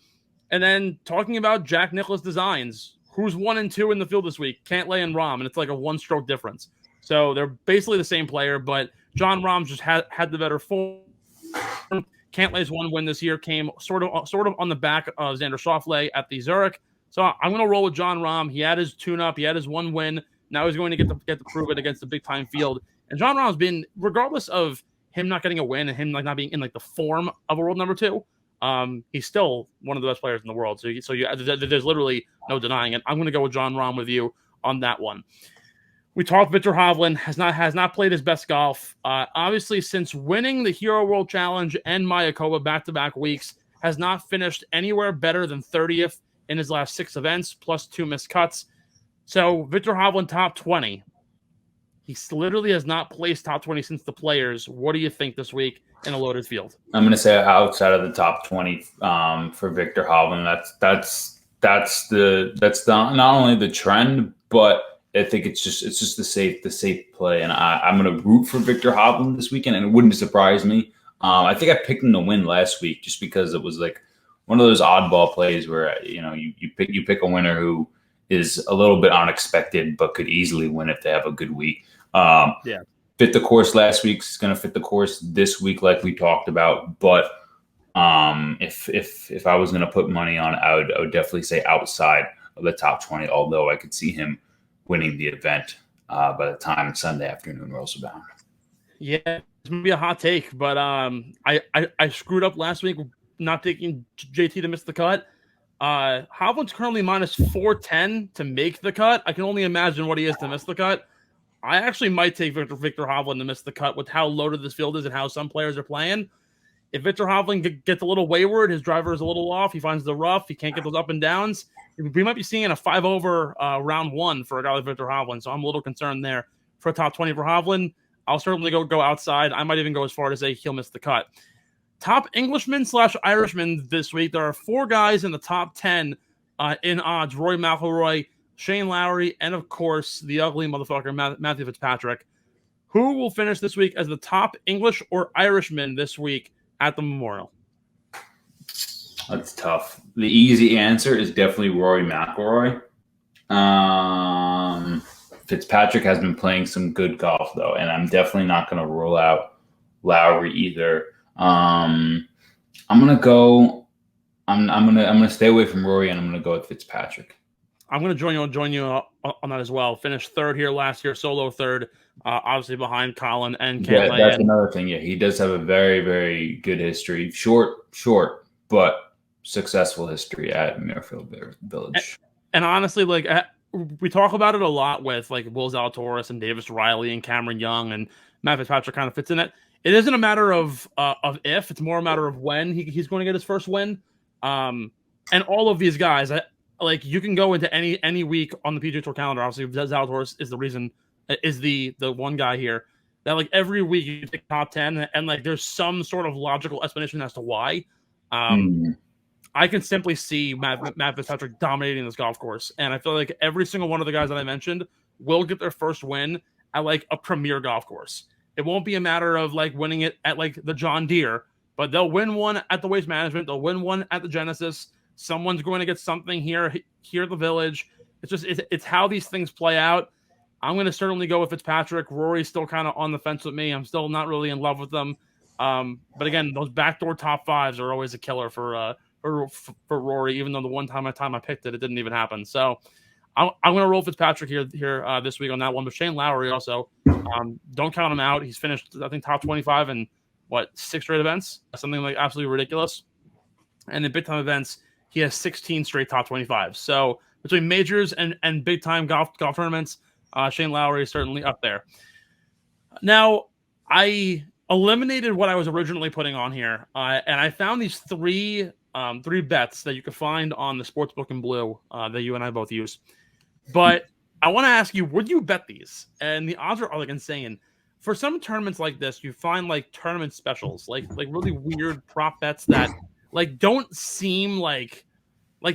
And then talking about Jack Nicklaus Designs, who's 1 and 2 in the field this week? Cantlay and Rahm, and it's like a 1-stroke difference. So they're basically the same player, but Jon Rahm just had the better form. Cantlay's 1 win this year came sort of on the back of Xander Schauffele at the Zurich. So I'm going to roll with Jon Rahm. He had his tune-up. He had his 1 win. Now he's going to get to prove it against the big-time field. And Jon Rahm's been, regardless of him not getting a win and him not being in the form of a world number 2, he's still one of the best players in the world. So there's literally no denying it. I'm going to go with Jon Rahm with you on that one. We talked Viktor Hovland has not played his best golf. Obviously, since winning the Hero World Challenge and Mayakoba back-to-back weeks, has not finished anywhere better than 30th in his last 6 events, plus 2 missed cuts. So Viktor Hovland top 20. He literally has not placed top 20 since the Players. What do you think this week in a loaded field? I'm going to say outside of the top 20 for Viktor Hovland. That's not only the trend, but I think it's just the safe play, and I'm going to root for Victor Hovland this weekend, and it wouldn't surprise me. I think I picked him to win last week just because it was like one of those oddball plays where you pick a winner who is a little bit unexpected but could easily win if they have a good week. Fit the course last week is going to fit the course this week, like we talked about. But if I was going to put money on, I would definitely say outside of the top 20. Although I could see him winning the event by the time Sunday afternoon rolls around. Yeah, it's gonna be a hot take, but I screwed up last week not taking JT to miss the cut. Hovland's currently minus 410 to make the cut. I can only imagine what he is to miss the cut. I actually might take Victor Hovland to miss the cut with how loaded this field is and how some players are playing. If Victor Hovland gets a little wayward, his driver is a little off, he finds the rough, he can't get those up and downs, we might be seeing a 5-over round one for a guy like Victor Hovland. So I'm a little concerned there for a top 20 for Hovland. I'll certainly go outside. I might even go as far to say he'll miss the cut. Top Englishman/Irishman this week. There are 4 guys in the top 10 in odds. Rory McIlroy, Shane Lowry, and of course, the ugly motherfucker, Matthew Fitzpatrick. Who will finish this week as the top English or Irishman this week at the Memorial? That's tough. The easy answer is definitely Rory McIlroy. Fitzpatrick has been playing some good golf though, and I'm definitely not going to rule out Lowry either. I'm gonna stay away from Rory, and I'm gonna go with Fitzpatrick. I'm gonna join you on that as well. Finished third here last year, solo third, obviously behind Colin and Cantlay. Yeah, that's another thing. Yeah, he does have a very, very good history. Short, but successful history at Murrayfield Village. And honestly, like we talk about it a lot with like Will Zalatoris and Davis Riley and Cameron Young, and Matt Fitzpatrick kind of fits in it. It isn't a matter of if; it's more a matter of when he's going to get his first win. And all of these guys, like you can go into any week on the PGA Tour calendar. Obviously, Zalatoris is the reason, is the one guy here that like every week you pick top 10, and like there's some sort of logical explanation as to why. I can simply see Matt Fitzpatrick dominating this golf course, and I feel like every single one of the guys that I mentioned will get their first win at like a premier golf course. It won't be a matter of like winning it at like the John Deere, but they'll win one at the Waste Management. They'll win one at the Genesis. Someone's going to get something here at the Village. It's how these things play out. I'm going to certainly go with Fitzpatrick. Rory's still kind of on the fence with me. I'm still not really in love with them. But again, those backdoor top 5s are always a killer for Rory. Even though the one time I picked it didn't even happen. So I'm going to roll Fitzpatrick here this week on that one. But Shane Lowry also, don't count him out. He's finished, I think, top 25 in 6 straight events, something like absolutely ridiculous. And in big time events, he has 16 straight top 25. So between majors and big time golf tournaments, Shane Lowry is certainly up there. Now, I eliminated what I was originally putting on here, and I found these three bets that you could find on the Sportsbook in Blue that you and I both use. But I want to ask you, would you bet these? And the odds are like insane. For some tournaments like this, you find like tournament specials, like really weird prop bets that like don't seem like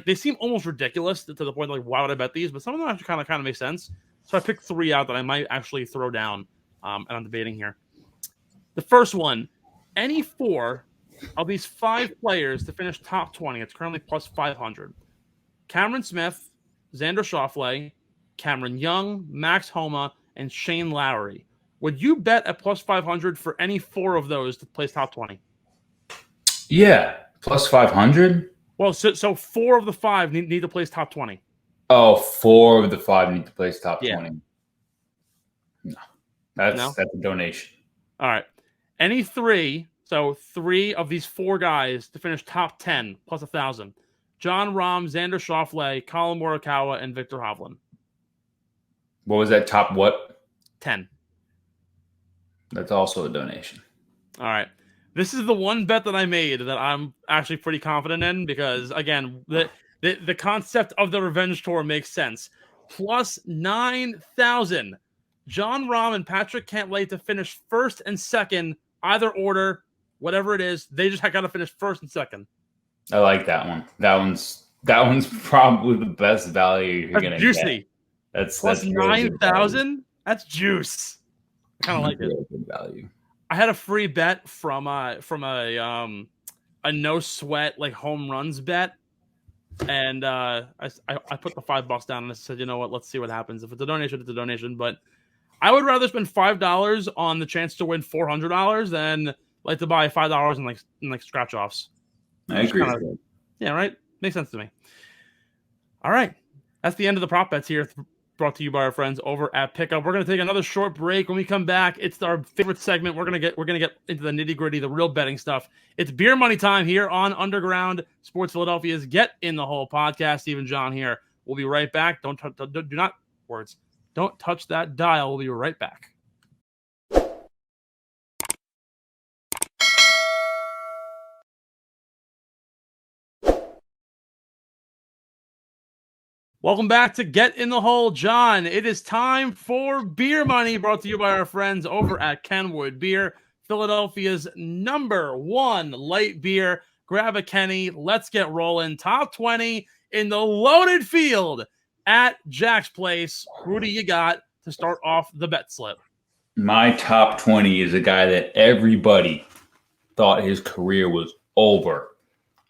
they seem almost ridiculous to the point like why would I bet these? But some of them actually kind of make sense. So I picked 3 out that I might actually throw down, and I'm debating here. The first one, any 4 of these 5 players to finish top 20. It's currently plus 500. Cameron Smith, Xander Schauffele, Cameron Young, Max Homa, and Shane Lowry. Would you bet at plus 500 for any 4 of those to place top 20? Yeah, plus 500? Well, so 4 of the 5 need to place top 20. Oh, 4 of the 5 need to place top 20. No. That's a donation. All right. Any 3, so 3 of these 4 guys to finish top 10 plus 1,000. John Rahm, Xander Schauffele, Colin Morikawa, and Victor Hovland. What was that top what? 10. That's also a donation. All right. This is the one bet that I made that I'm actually pretty confident in because, again, the concept of the Revenge Tour makes sense. Plus 9,000. John Rahm and Patrick Cantlay to finish first and second, either order, whatever it is. They just got to finish first and second. I like that one. That one's probably the best value you're going to get. Juicy. That's plus 9,000. That's juice. I kind of like really good value. I had a free bet from a no sweat like home runs bet, and I put the $5 down and I said, you know what, let's see what happens. If it's a donation, it's a donation. But I would rather spend $5 on the chance to win $400 than like to buy $5 in like scratch offs. I agree. Yeah, right. Makes sense to me. All right, that's the end of the prop bets here. Brought to you by our friends over at Pickup. We're going to take another short break. When we come back, it's our favorite segment. We're going to get into the nitty gritty, the real betting stuff. It's beer money time here on Underground Sports Philadelphia's Get in the Hole podcast. Steve and John here. We'll be right back. Don't touch that dial. We'll be right back. Welcome back to Get in the Hole, John. It is time for beer money, brought to you by our friends over at Kenwood Beer, Philadelphia's #1 light beer. Grab a Kenny. Let's get rolling. Top 20 in the loaded field at Jack's Place. Who do you got to start off the bet slip? My top 20 is a guy that everybody thought his career was over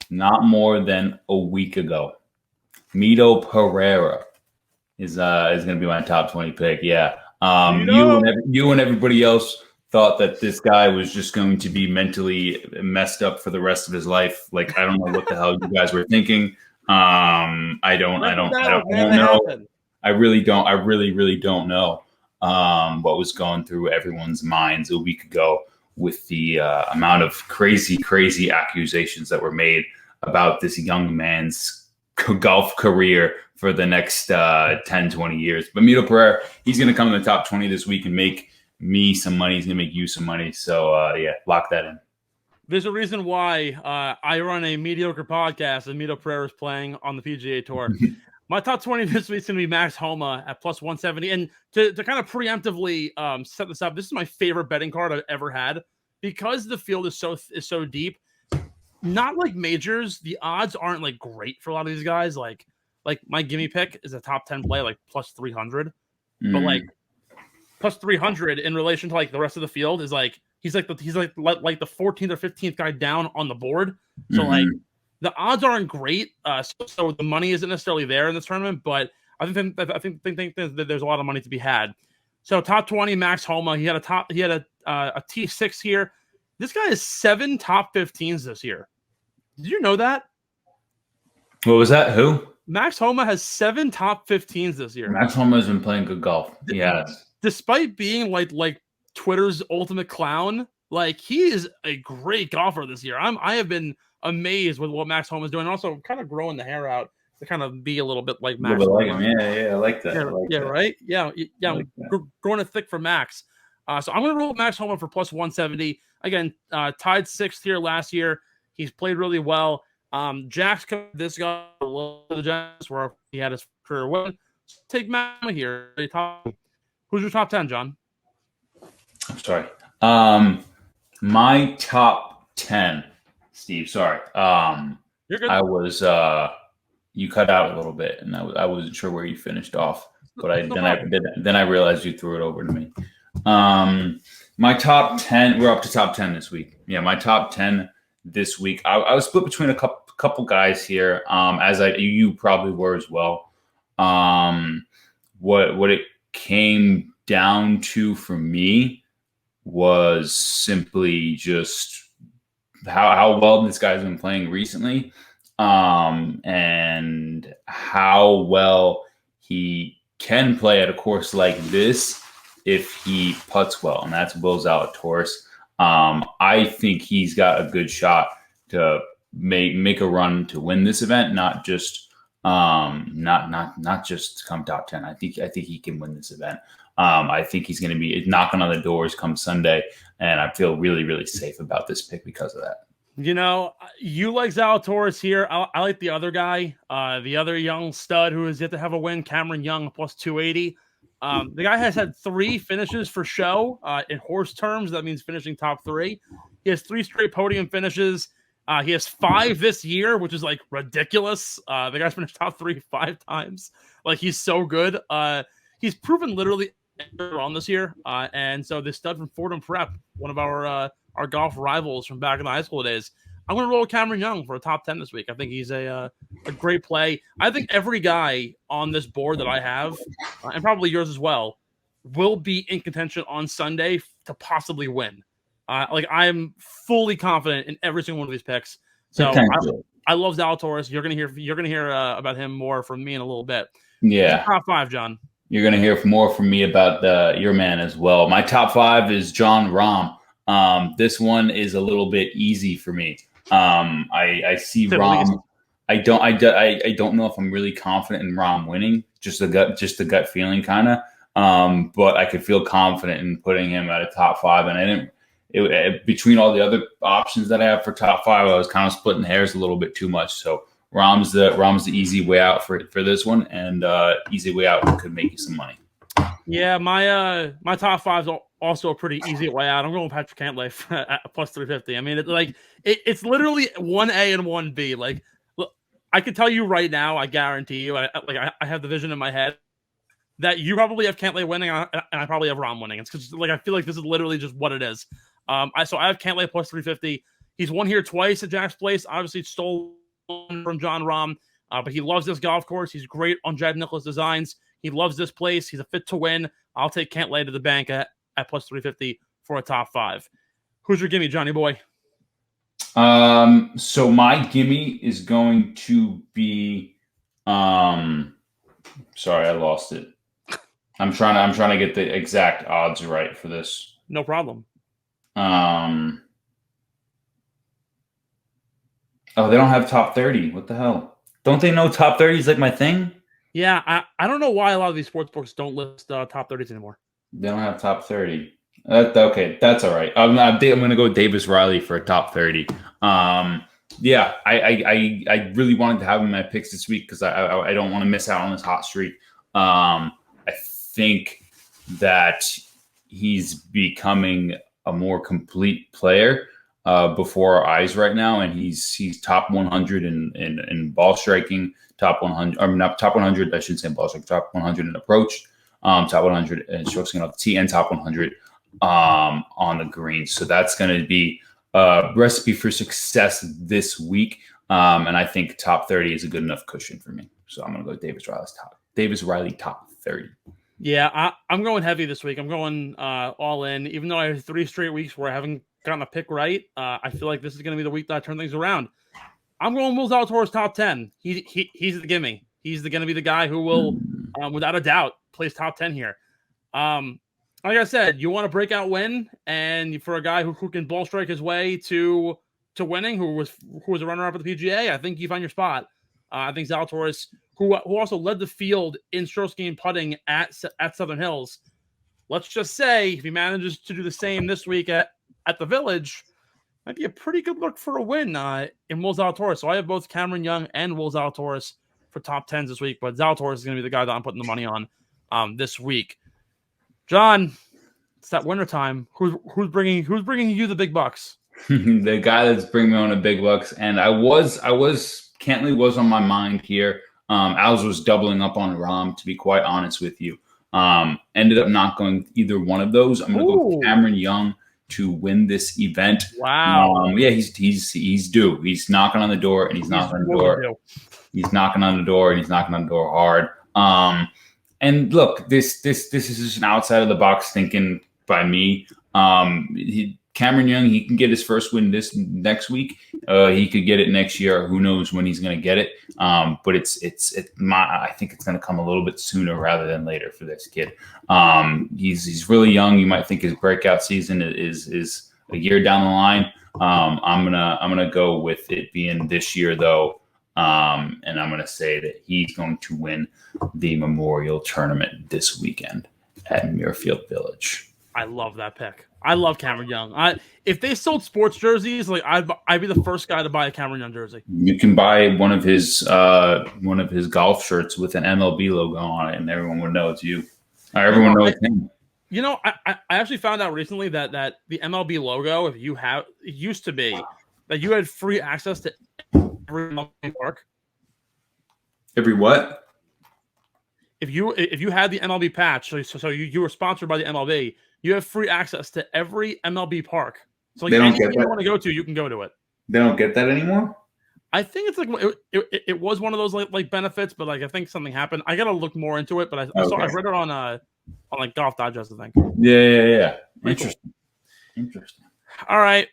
not more than a week ago. Mito Pereira is going to be my top 20 pick. Yeah. You and everybody else thought that this guy was just going to be mentally messed up for the rest of his life. Like, I don't know what the hell you guys were thinking. I don't know. I really don't know what was going through everyone's minds a week ago with the amount of crazy accusations that were made about this young man's golf career for the next 10, 20 years. But Mito Pereira, he's going to come in the top 20 this week and make me some money. He's going to make you some money. So, lock that in. There's a reason why I run a mediocre podcast and Mito Pereira is playing on the PGA Tour. My top 20 this week is going to be Max Homa at plus 170. And to kind of preemptively set this up, this is my favorite betting card I've ever had because the field is so deep. Not like majors, the odds aren't like great for a lot of these guys. Like my gimme pick is a top 10 play, like plus 300. But like plus 300 in relation to like the rest of the field is like he's like the 14th or 15th guy down on the board. So like the odds aren't great. So the money isn't necessarily there in this tournament, but I think that there's a lot of money to be had. So top 20, Max Homa. He had a T6 here. This guy has 7 top 15s this year. Did you know that? What was that? Who? Max Homa has 7 top 15s this year. Max Homa has been playing good golf. Yes. Despite being like Twitter's ultimate clown, like he is a great golfer this year. I have been amazed with what Max Homa is doing. Also, kind of growing the hair out to kind of be a little bit like Max. Like him. Yeah, I like that. Right? Yeah, like growing it thick for Max. So I'm going to roll Max Homa for plus 170. Again, tied 6th here last year. He's played really well. Jack's this guy a little to the Giants where he had his career win. Take Max here. Who's your top 10, John? I'm sorry. My top 10, Steve. Sorry. You're good. I was you cut out a little bit, and I wasn't sure where you finished off, but then I realized you threw it over to me. My top 10. We're up to top 10 this week. Yeah, my top 10 this week. I was split between a couple guys here. As you probably were as well. What it came down to for me was simply just how well this guy's been playing recently, and how well he can play at a course like this if he putts well, and that's Will Zalatoris. I think he's got a good shot to make a run to win this event, not just come top 10. I think he can win this event. I think he's going to be knocking on the doors come Sunday, and I feel really, really safe about this pick because of that. You know, you like Zalatoris here. I like the other guy, the other young stud who has yet to have a win, Cameron Young, plus 280. The guy has had 3 finishes for show in horse terms. That means finishing top 3. He has 3 straight podium finishes. He has 5 this year, which is like ridiculous. The guy's finished top 3 5 times. Like, he's so good. He's proven literally on this year. And so this stud from Fordham Prep, one of our golf rivals from back in the high school days, I'm going to roll Cameron Young for a top 10 this week. I think he's a great play. I think every guy on this board that I have, and probably yours as well, will be in contention on Sunday to possibly win. I'm fully confident in every single one of these picks. So I love Zalatoris. You're gonna hear about him more from me in a little bit. Yeah, top 5, John. You're gonna hear more from me about your man as well. My top 5 is Jon Rahm. This one is a little bit easy for me. I see Rahm. I don't know if I'm really confident in Rahm winning. Just the gut feeling, kind of. But I could feel confident in putting him at a top 5, and I didn't. Between all the other options that I have for top 5, I was kind of splitting hairs a little bit too much. So Rahm's the easy way out for this one, and easy way out could make you some money. Yeah, my top 5 is also a pretty easy way out. I'm going with Patrick Cantlay at plus 350. I mean, it's literally 1A and 1B. Like, look, I can tell you right now, I guarantee you, I have the vision in my head that you probably have Cantlay winning, and I probably have Rahm winning. It's because I feel like this is literally just what it is. I have Cantlay plus 350. He's won here twice at Jack's Place. Obviously, stole from Jon Rahm, but he loves this golf course. He's great on Jack Nicklaus designs. He loves this place. He's a fit to win. I'll take Cantlay to the bank at plus 350 for a top 5. Who's your gimme, Johnny boy? So my gimme is going to be. Sorry, I lost it. I'm trying to get the exact odds right for this. No problem. Oh, they don't have top 30. What the hell? Don't they know top 30 is like my thing? Yeah, I don't know why a lot of these sports books don't list top 30s anymore. They don't have top 30. Okay, that's all right. I'm going to go Davis Riley for a top 30. Yeah, I really wanted to have him in my picks this week because I don't want to miss out on this hot streak. I think that he's becoming a more complete player before our eyes right now, and he's top 100 in ball striking, top 100. I mean, not top 100. I should say ball striking, top 100 in approach, top 100 in stroke swinging off the tee, and top 100 on the green. So that's going to be a recipe for success this week, and I think top 30 is a good enough cushion for me. So I'm going to go Davis Riley top 30. Yeah, I'm going heavy this week. I'm going all in. Even though I have 3 straight weeks where I haven't gotten a pick right, I feel like this is going to be the week that I turn things around. I'm going Will Zalatoris top 10. He's the gimme. He's going to be the guy who will, without a doubt, place top 10 here. Like I said, you want a breakout win, and for a guy who can ball strike his way to winning, who was a runner-up at the PGA, I think you find your spot. I think Zalatoris, who also led the field in stroke gain putting at Southern Hills. Let's just say if he manages to do the same this week at the Village, might be a pretty good look for a win in Will Zalatoris. So I have both Cameron Young and Will Zalatoris for top 10s this week, but Zalatoris is going to be the guy that I'm putting the money on this week. John, it's that winter time. Who's bringing you the big bucks? The guy that's bringing me on the big bucks, and Cantlay was on my mind here. Als was doubling up on Rahm, to be quite honest with you. Ended up not going either one of those. I'm going to go with Cameron Young to win this event. Wow. Yeah, he's due. He's knocking on the door, and he's knocking on the door. He's knocking on the door, and he's knocking on the door hard. And look, this is just an outside of the box thinking by me. Cameron Young, he can get his first win this next week. He could get it next year. Who knows when he's going to get it? But I think it's going to come a little bit sooner rather than later for this kid. He's really young. You might think his breakout season is a year down the line. I'm gonna go with it being this year though, and I'm gonna say that he's going to win the Memorial Tournament this weekend at Murrayfield Village. I love that pick. I love Cameron Young. If they sold sports jerseys, like I'd be the first guy to buy a Cameron Young jersey. You can buy one of his golf shirts with an MLB logo on it, and everyone would know it's you. Everyone knows him. You know, I actually found out recently that the MLB logo, it used to be that you had free access to every MLB park? Every what? If you had the MLB patch, so you were sponsored by the MLB, you have free access to every MLB park. So like anything you want to go to, you can go to it. They don't get that anymore? I think it's like it was one of those like benefits, but like I think something happened. I gotta look more into it, but I read it on like Golf Digest, I think. Yeah. Interesting. All right,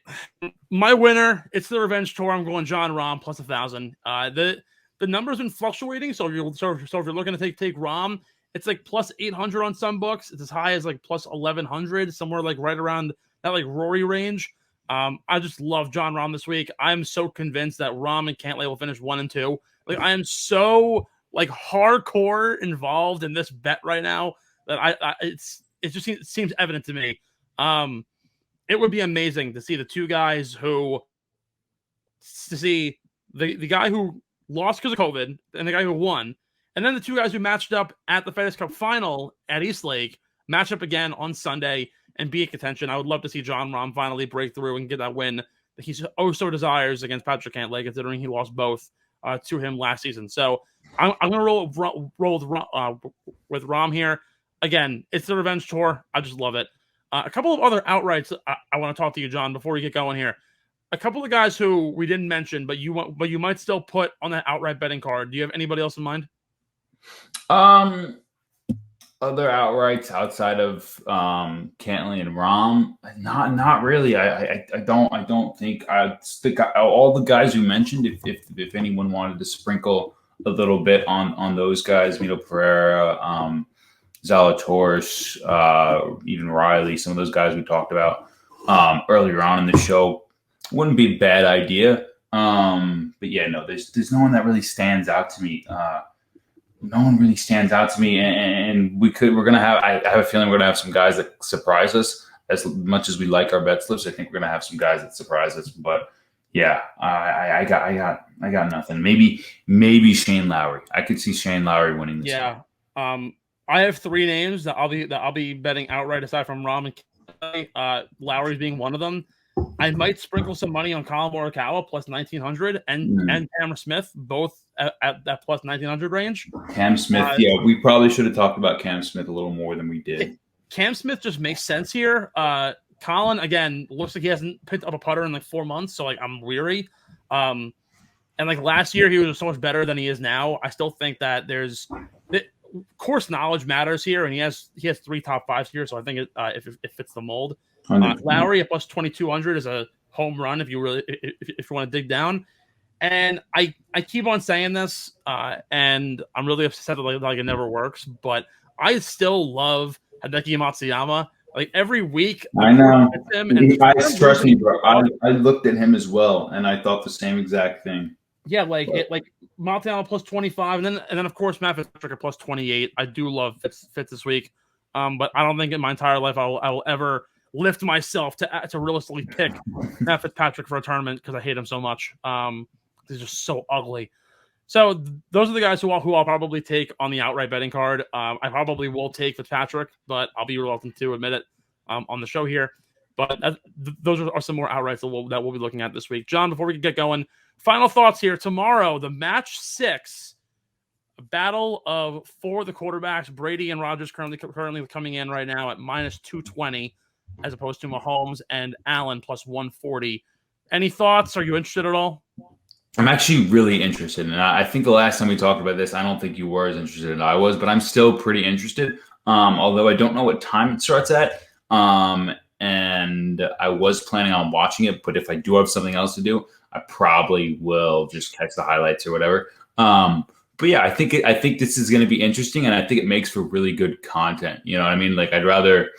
my winner. It's the Revenge Tour. I'm going John Rahm plus 1,000. The number's been fluctuating, so if you're looking to take Rahm, it's like plus 800 on some books. It's as high as like plus 1,100, somewhere like right around that like Rory range. I just love John Rahm this week. I'm so convinced that Rahm and Cantlay will finish 1 and 2. Like I am so like hardcore involved in this bet right now that it just seems evident to me. It would be amazing to see the two guys the guy who lost because of COVID and the guy who won, and then the two guys who matched up at the FedEx Cup final at Eastlake match up again on Sunday and be in contention. I would love to see John Rahm finally break through and get that win that he so desires against Patrick Cantlay, considering he lost both to him last season. So I'm going to roll with Rahm here. Again, it's the Revenge Tour. I just love it. A couple of other outrights I want to talk to you, John, before we get going here. A couple of guys who we didn't mention, but you might still put on that outright betting card. Do you have anybody else in mind? Other outrights outside of Cantlay and Rahm, not really. I don't think all the guys you mentioned. If anyone wanted to sprinkle a little bit on those guys, Mito Pereira, Zalatoris, even Riley, some of those guys we talked about earlier on in the show, wouldn't be a bad idea. But yeah, no, there's no one that really stands out to me. No one really stands out to me, and we're gonna have. I have a feeling we're gonna have some guys that surprise us. As much as we like our bet slips, I think we're gonna have some guys that surprise us. But yeah, I got nothing. Maybe Shane Lowry. I could see Shane Lowry winning this. Yeah. I have 3 names that I'll be betting outright aside from Rahm and Cantlay. Lowry's being one of them. I might sprinkle some money on Colin Morikawa plus 1,900 and Cameron Smith, both at that plus 1,900 range. Cam Smith, yeah, we probably should have talked about Cam Smith a little more than we did. Cam Smith just makes sense here. Colin, again, looks like he hasn't picked up a putter in like 4 months, so like I'm weary. And like last year, he was so much better than he is now. I still think that course knowledge matters here, and he has 3 top 5s here, so I think it fits the mold. Lowry at plus 2,200 is a home run if you want to dig down. And I keep on saying this, and I'm really upset that like it never works, but I still love Hideki Matsuyama. Like every week, I know. Trust me, bro. I looked at him as well, and I thought the same exact thing. Yeah, like Matsuyama plus 25, and then of course Matt Fitzpatrick at plus 28. I do love Fitz this week, but I don't think in my entire life I will ever lift myself to realistically pick Matt Fitzpatrick for a tournament because I hate him so much. He's just so ugly. So those are the guys who I'll probably take on the outright betting card. I probably will take Fitzpatrick, but I'll be reluctant to admit it on the show here. But those are some more outrights that we'll be looking at this week. John, before we get going, final thoughts here. Tomorrow, the match 6, a battle of 4 of the quarterbacks. Brady and Rodgers currently coming in right now at minus 220, as opposed to Mahomes and Allen plus 140. Any thoughts? Are you interested at all? I'm actually really interested. And I think the last time we talked about this, I don't think you were as interested as I was, but I'm still pretty interested. Although I don't know what time it starts at. And I was planning on watching it, but if I do have something else to do, I probably will just catch the highlights or whatever. But yeah, I think this is going to be interesting, and I think it makes for really good content. You know what I mean? Like I'd rather,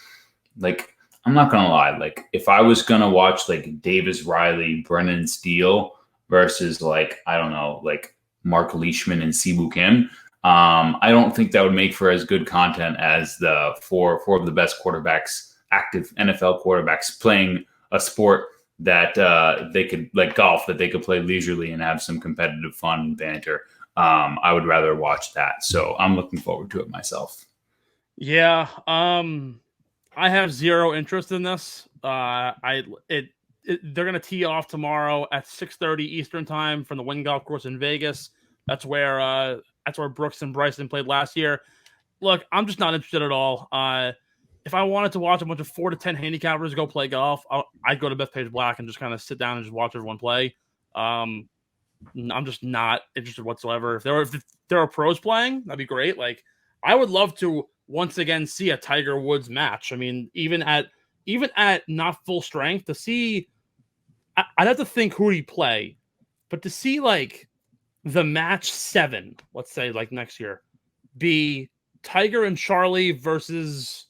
like, I'm not going to lie. Like if I was going to watch like Davis Riley, Brennan Steele versus like, I don't know, like Mark Leishman and Siwoo Kim, I don't think that would make for as good content as the four of the best quarterbacks, active NFL quarterbacks playing a sport that they could, like golf, that they could play leisurely and have some competitive fun and banter. I would rather watch that. So I'm looking forward to it myself. Yeah. I have zero interest in this. they're going to tee off tomorrow at 6:30 Eastern time from the Wynn Golf Course in Vegas. That's where Brooks and Bryson played last year. Look, I'm just not interested at all. If I wanted to watch a bunch of 4 to 10 handicappers go play golf, I'd go to Bethpage Black and just kind of sit down and just watch everyone play. I'm just not interested whatsoever. If there are pros playing, that'd be great. Like, I would love to once again see a Tiger Woods match. I mean, even at not full strength, to see, I'd have to think who he'd play, but to see like the match 7, let's say like next year, be Tiger and Charlie versus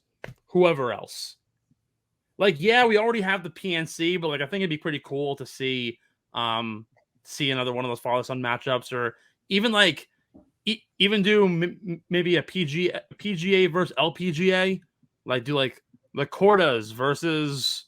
whoever else. Like, yeah, we already have the PNC, but like I think it'd be pretty cool to see another one of those father-son matchups, or even like even do maybe a PGA versus LPGA, like do like the Cordas versus,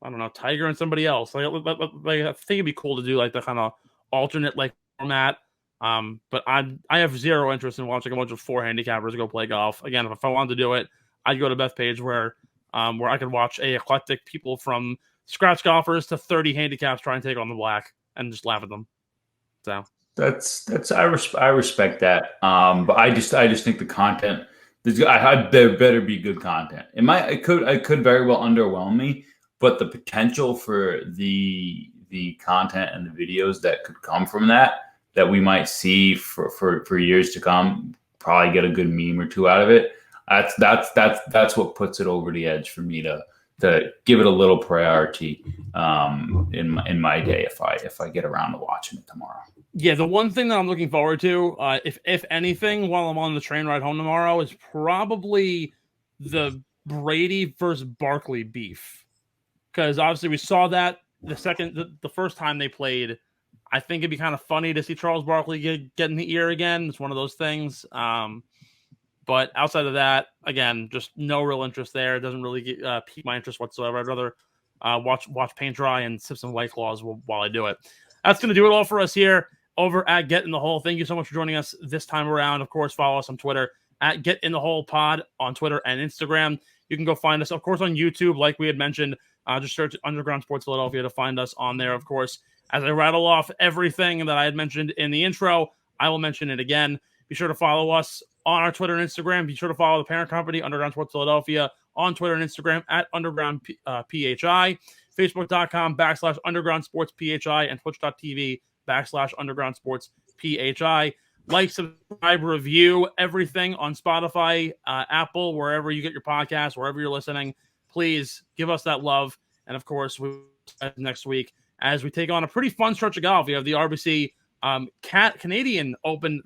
I don't know, Tiger and somebody else. Like I think it'd be cool to do like the kind of alternate like format. But I have zero interest in watching a bunch of 4 handicappers go play golf. Again, if I wanted to do it, I'd go to Bethpage where I could watch eclectic people from scratch golfers to 30 handicaps try and take on the black and just laugh at them. So I respect that. But I just think the content, there better be good content. It could very well underwhelm me, but the potential for the content and the videos that could come from that we might see for years to come, probably get a good meme or 2 out of it. That's what puts it over the edge for me to give it a little priority in my day if I get around to watching it tomorrow. Yeah, the one thing that I'm looking forward to, if anything, while I'm on the train ride home tomorrow, is probably the Brady versus Barkley beef, because obviously we saw that the first time they played. I think it'd be kind of funny to see Charles Barkley get in the ear again. It's one of those things. But outside of that, again, just no real interest there. It doesn't really pique my interest whatsoever. I'd rather watch paint dry and sip some White Claws while I do it. That's going to do it all for us here over at Get in the Hole. Thank you so much for joining us this time around. Of course, follow us on Twitter at Get in the Hole Pod on Twitter and Instagram. You can go find us, of course, on YouTube, like we had mentioned. Just search Underground Sports Philadelphia to find us on there, of course. As I rattle off everything that I had mentioned in the intro, I will mention it again. Be sure to follow us on our Twitter and Instagram. Be sure to follow the parent company, Underground Sports Philadelphia, on Twitter and Instagram at Underground PHI, Facebook.com/Underground Sports PHI, and Twitch.tv/Underground Sports PHI. Like, subscribe, review everything on Spotify, Apple, wherever you get your podcasts, wherever you're listening. Please give us that love. And of course, we'll see you next week as we take on a pretty fun stretch of golf. We have the RBC Canadian Open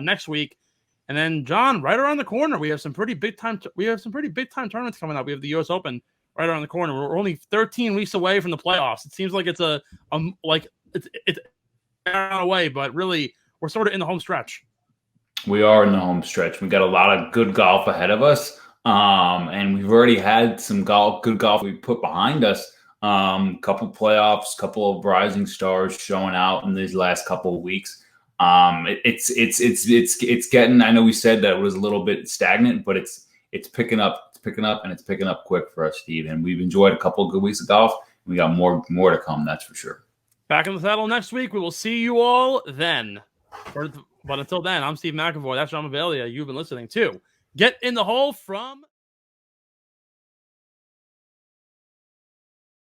next week, and then John, right around the corner, we have some pretty big time. Tournaments coming up. We have the U.S. Open right around the corner. We're only 13 weeks away from the playoffs. It seems like it's it's away, but really we're sort of in the home stretch. We are in the home stretch. We got a lot of good golf ahead of us, and we've already had some good golf we put behind us. Couple playoffs, couple of rising stars showing out in these last couple of weeks. It's getting, I know we said that it was a little bit stagnant, but it's picking up. It's picking up, and it's picking up quick for us, Steve. And we've enjoyed a couple of good weeks of golf. And we got more to come, that's for sure. Back in the saddle next week. We will see you all then. But until then, I'm Steve McAvoy. That's John Mavallia. You've been listening to Get in the Hole from